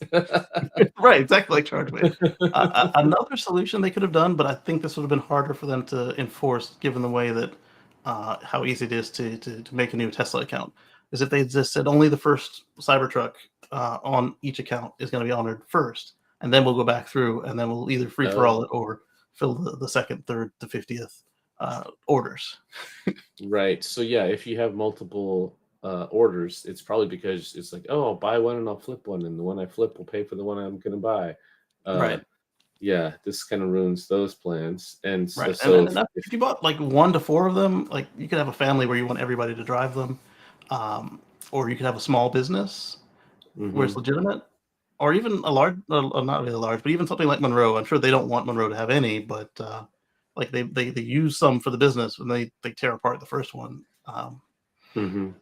[SPEAKER 1] Right, exactly like ChargeWave. Another solution they could have done, but I think this would have been harder for them to enforce given the way that how easy it is to make a new Tesla account, is if they just said only the first Cybertruck on each account is going to be honored first, and then we'll go back through, and then we'll either free for all
[SPEAKER 2] Oh,
[SPEAKER 1] it or fill the second, third, to 50th orders.
[SPEAKER 2] right. So yeah, if you have multiple orders, it's probably because it's like, oh, I'll buy one and I'll flip one, and the one I flip will pay for the one I'm going to buy. Uh,
[SPEAKER 1] Right.
[SPEAKER 2] yeah, this kind of ruins those plans. And so,
[SPEAKER 1] Right, and
[SPEAKER 2] if,
[SPEAKER 1] that's
[SPEAKER 2] if
[SPEAKER 1] if you bought, like, 1 to 4 of them, like, you could have a family where you want everybody to drive them, or you could have a small business where it's
[SPEAKER 2] mhm.
[SPEAKER 1] legitimate, or even a large not really large, but even something like Monroe. I'm sure they don't want Monroe to have any, but, like, they use some for the business when they tear apart the first one.
[SPEAKER 2] Mhm.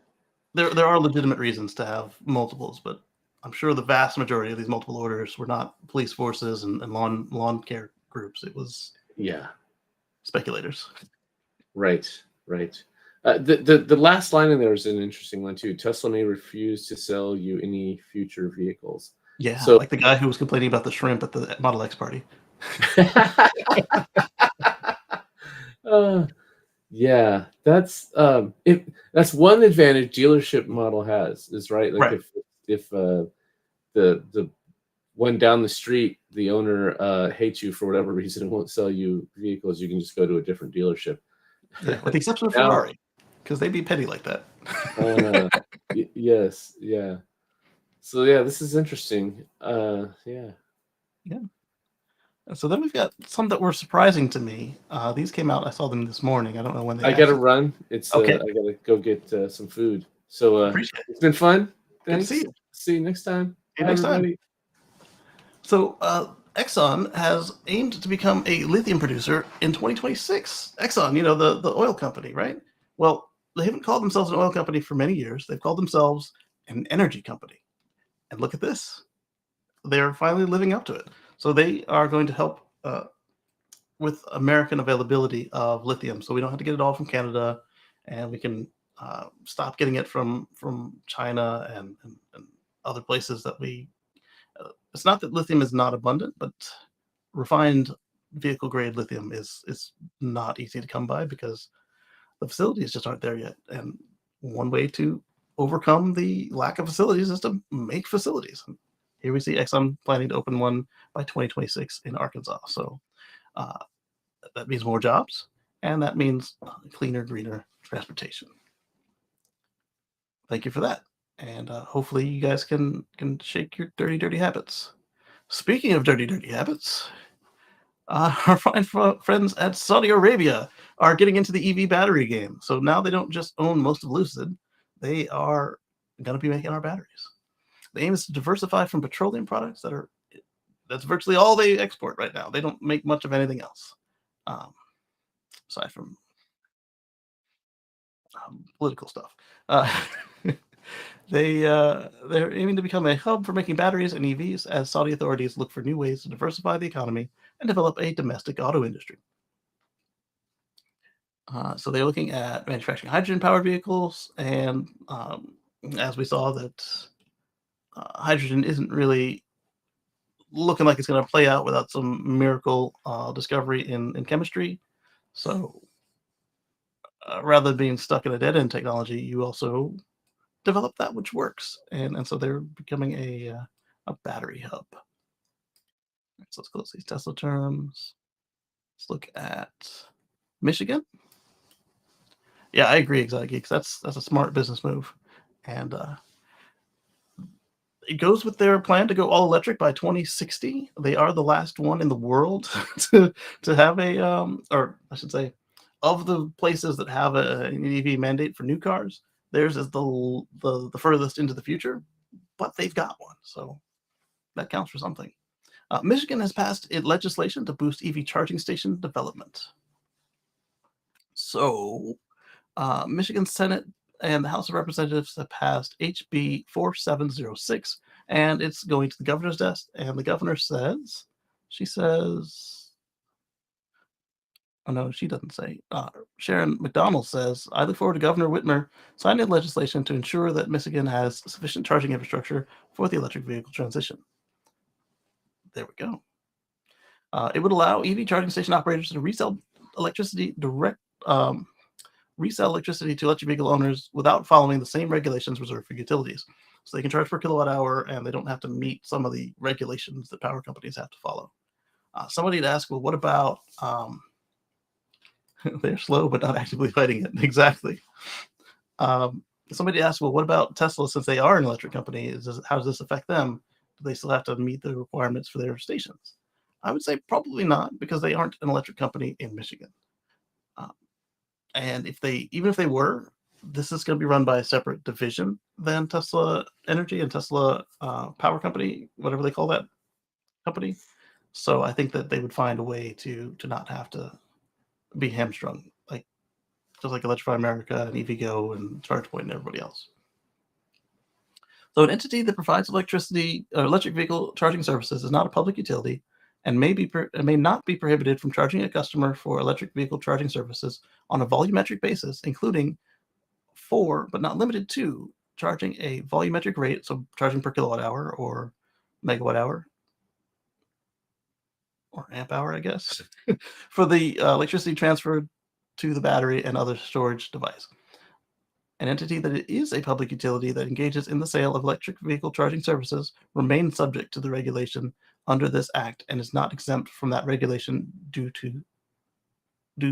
[SPEAKER 1] There are legitimate reasons to have multiples, but I'm sure the vast majority of these multiple orders were not police forces and lawn care groups. It was
[SPEAKER 2] Yeah.
[SPEAKER 1] speculators.
[SPEAKER 2] Right. Right. The last line in there is an interesting one too. Tesla may refuse to sell you any future vehicles.
[SPEAKER 1] Yeah,
[SPEAKER 2] So
[SPEAKER 1] like the guy who was complaining about the shrimp at the Model X party.
[SPEAKER 2] uh, yeah, that's one advantage dealership model has is right. Like
[SPEAKER 1] Right.
[SPEAKER 2] if the one down the street, the owner hates you for whatever reason and won't sell you vehicles, you can just go to a different dealership.
[SPEAKER 1] Yeah, with the exception of
[SPEAKER 2] Now,
[SPEAKER 1] Ferrari, because 'cause they'd be petty like that.
[SPEAKER 2] uh, yes, yeah. So yeah, this is interesting. Yeah,
[SPEAKER 1] Yeah. And so then we've got some that were surprising to me. These came out, I saw them this morning. I don't know when they
[SPEAKER 2] I gotta
[SPEAKER 1] actually.
[SPEAKER 2] run. It's
[SPEAKER 1] Okay,
[SPEAKER 2] I gotta go get some food. So
[SPEAKER 1] appreciate it.
[SPEAKER 2] it's been fun.
[SPEAKER 1] Good to see
[SPEAKER 2] Thanks.
[SPEAKER 1] you.
[SPEAKER 2] See you next time.
[SPEAKER 1] See you
[SPEAKER 2] Bye,
[SPEAKER 1] next time.
[SPEAKER 2] everybody.
[SPEAKER 1] So, Exxon has aimed to become a lithium producer in 2026. Exxon, the oil company, right? Well, they haven't called themselves an oil company for many years. They've called themselves an energy company. And look at this. They're finally living up to it. So they are going to help with American availability of lithium. So we don't have to get it all from Canada, and we can stop getting it from China and other places that we. It's not that lithium is not abundant, but refined vehicle grade lithium is not easy to come by because the facilities just aren't there yet. And one way to overcome the lack of facilities is to make facilities. And here we see Exxon planning to open one by 2026 in Arkansas. So uh, that means more jobs, and that means cleaner, greener transportation. Thank you for that, and hopefully you guys can shake your dirty habits. Speaking of dirty habits, our fine friends at Saudi Arabia are getting into the EV battery game. So now they don't just own most of Lucid; they are going to be making our batteries. The aim is to diversify from petroleum products that's virtually all they export right now. They don't make much of anything else, um, aside from political stuff. Uh, They're aiming to become a hub for making batteries and EVs as Saudi authorities look for new ways to diversify the economy and develop a domestic auto industry. So they're looking at manufacturing hydrogen-powered vehicles, and as we saw, that hydrogen isn't really looking like it's going to play out without some miracle discovery in chemistry. So rather than being stuck in a dead-end technology, you also develop that which works, and so they're becoming a battery hub. So let's close these Tesla terms. Let's look at Michigan. Yeah, I agree, Exotic Geeks. That's a smart business move, and it goes with their plan to go all electric by 2060. They are the last one in the world to have or I should say, of the places that have an EV mandate for new cars, theirs is the furthest into the future, but they've got one, so that counts for something. Michigan has passed legislation to boost EV charging station development. So, Michigan Senate and the House of Representatives have passed HB 4706, and it's going to the governor's desk. And the governor says, she says, oh no, she doesn't say. Sharon McDonald says, I look forward to Governor Whitmer signing legislation to ensure that Michigan has sufficient charging infrastructure for the electric vehicle transition. There we go. It would allow EV charging station operators to resell electricity resell electricity to electric vehicle owners without following the same regulations reserved for utilities. So they can charge per kilowatt hour, and they don't have to meet some of the regulations that power companies have to follow. Somebody had asked, well, what about they're slow but not actively fighting it? Exactly. Somebody asked, well, what about Tesla, since they are an electric company? How does this affect them? Do they still have to meet the requirements for their stations? I would say probably not, because they aren't an electric company in Michigan. And even if they were, this is going to be run by a separate division than Tesla Energy and Tesla Power Company, whatever they call that company. So I think that they would find a way to not have to be hamstrung, just like Electrify America and EVgo and ChargePoint and everybody else. So an entity that provides electric vehicle charging services is not a public utility and may not be prohibited from charging a customer for electric vehicle charging services on a volumetric basis, including for, but not limited to, charging a volumetric rate, so charging per kilowatt hour or megawatt hour or amp hour, I guess, for the electricity transferred to the battery and other storage device. An entity that is a public utility that engages in the sale of electric vehicle charging services remains subject to the regulation under this act and is not exempt from that regulation due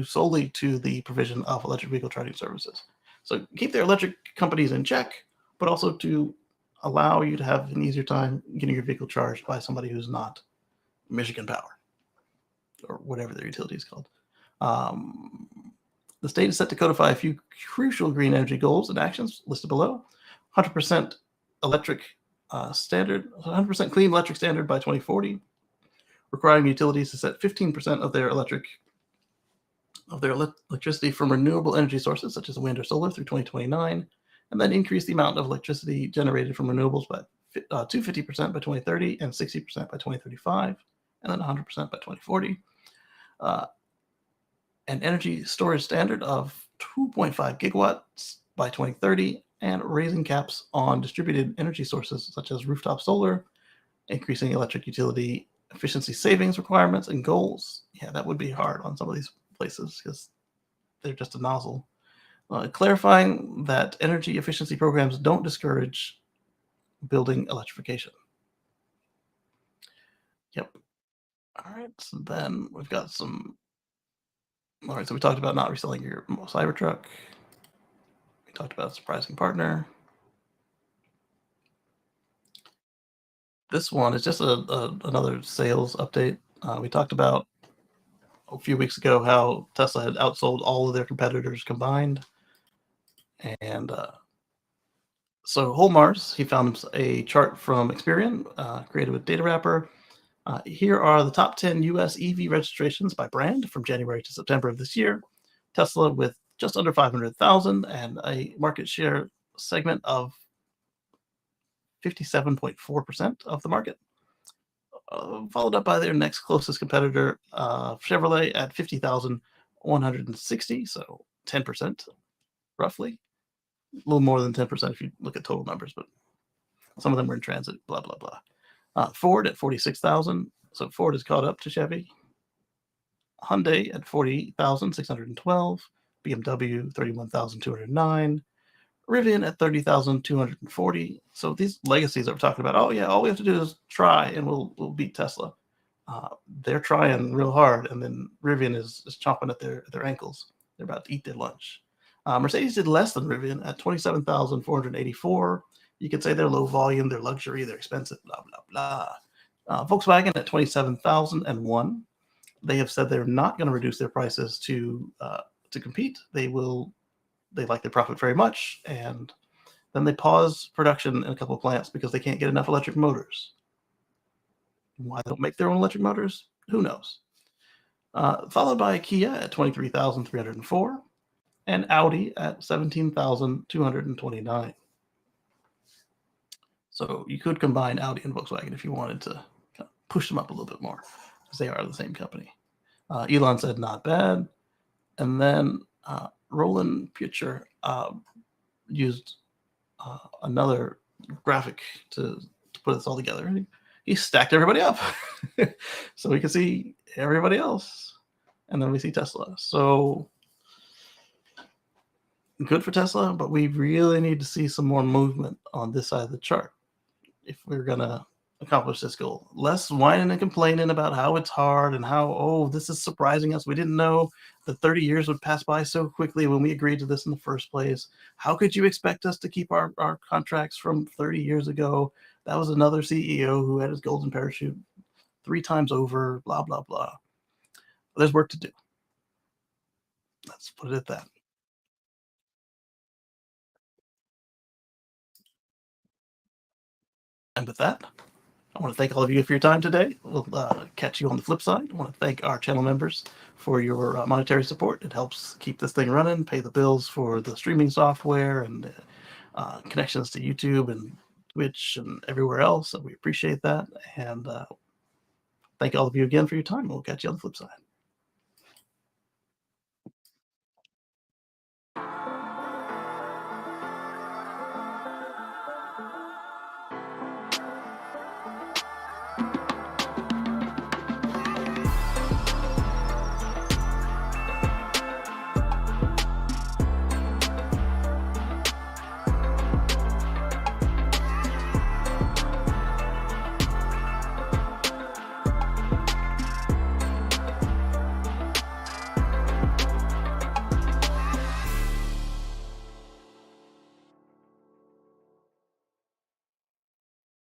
[SPEAKER 1] solely to the provision of electric vehicle charging services. So keep their electric companies in check, but also to allow you to have an easier time getting your vehicle charged by somebody who's not Michigan Power or whatever their utility is called. The state is set to codify a few crucial green energy goals and actions listed below. 100% electric standard, 100% clean electric standard by 2040, requiring utilities to set 15% of their electricity from renewable energy sources such as wind or solar through 2029, and then increase the amount of electricity generated from renewables to 50% by 2030 and 60% by 2035, and then 100% by 2040. An energy storage standard of 2.5 gigawatts by 2030, and raising caps on distributed energy sources such as rooftop solar, increasing electric utility efficiency savings requirements and goals. Yeah, that would be hard on some of these places because they're just a nozzle. Clarifying that energy efficiency programs don't discourage building electrification. Yep. All right, so then we've got some. All right, so we talked about not reselling your Cybertruck. We talked about surprising partner. This one is just another sales update. We talked about a few weeks ago how Tesla had outsold all of their competitors combined. And so Holmars, he found a chart from Experian, created with Data Wrapper. Here are the top 10 US EV registrations by brand from January to September of this year. Tesla with just under 500,000 and a market share segment of 57.4% of the market. Followed up by their next closest competitor, Chevrolet, at 50,160, so 10%, roughly. A little more than 10% if you look at total numbers, but some of them were in transit, blah, blah, blah. Ford at 46,000, so Ford is caught up to Chevy. Hyundai at 40,612, BMW 31,209, Rivian at 30,240. So these legacies that we're talking about, oh yeah, all we have to do is try and we'll beat Tesla. They're trying real hard, and then Rivian is chomping at their ankles. They're about to eat their lunch. Mercedes did less than Rivian at 27,484. You could say they're low volume, they're luxury, they're expensive, blah, blah, blah. Volkswagen at 27,001. They have said they're not going to reduce their prices to compete. They like their profit very much, and then they pause production in a couple of plants because they can't get enough electric motors. Why they don't make their own electric motors? Who knows? Followed by Kia at 23,304 and Audi at 17,229. So you could combine Audi and Volkswagen if you wanted to kind of push them up a little bit more, because they are the same company. Elon said not bad. And then Roland Putcher used another graphic to put this all together. He stacked everybody up so we can see everybody else, and then we see Tesla. So good for Tesla, but we really need to see some more movement on this side of the chart if we're gonna accomplish this goal. Less whining and complaining about how it's hard and how, oh, this is surprising us. We didn't know that 30 years would pass by so quickly when we agreed to this in the first place. How could you expect us to keep our contracts from 30 years ago? That was another CEO who had his golden parachute 3 times over, blah, blah, blah. There's work to do. Let's put it at that. And with that, I want to thank all of you for your time today. We'll catch you on the flip side. I want to thank our channel members for your monetary support. It helps keep this thing running, pay the bills for the streaming software and connections to YouTube and Twitch and everywhere else. So we appreciate that. And thank all of you again for your time. We'll catch you on the flip side.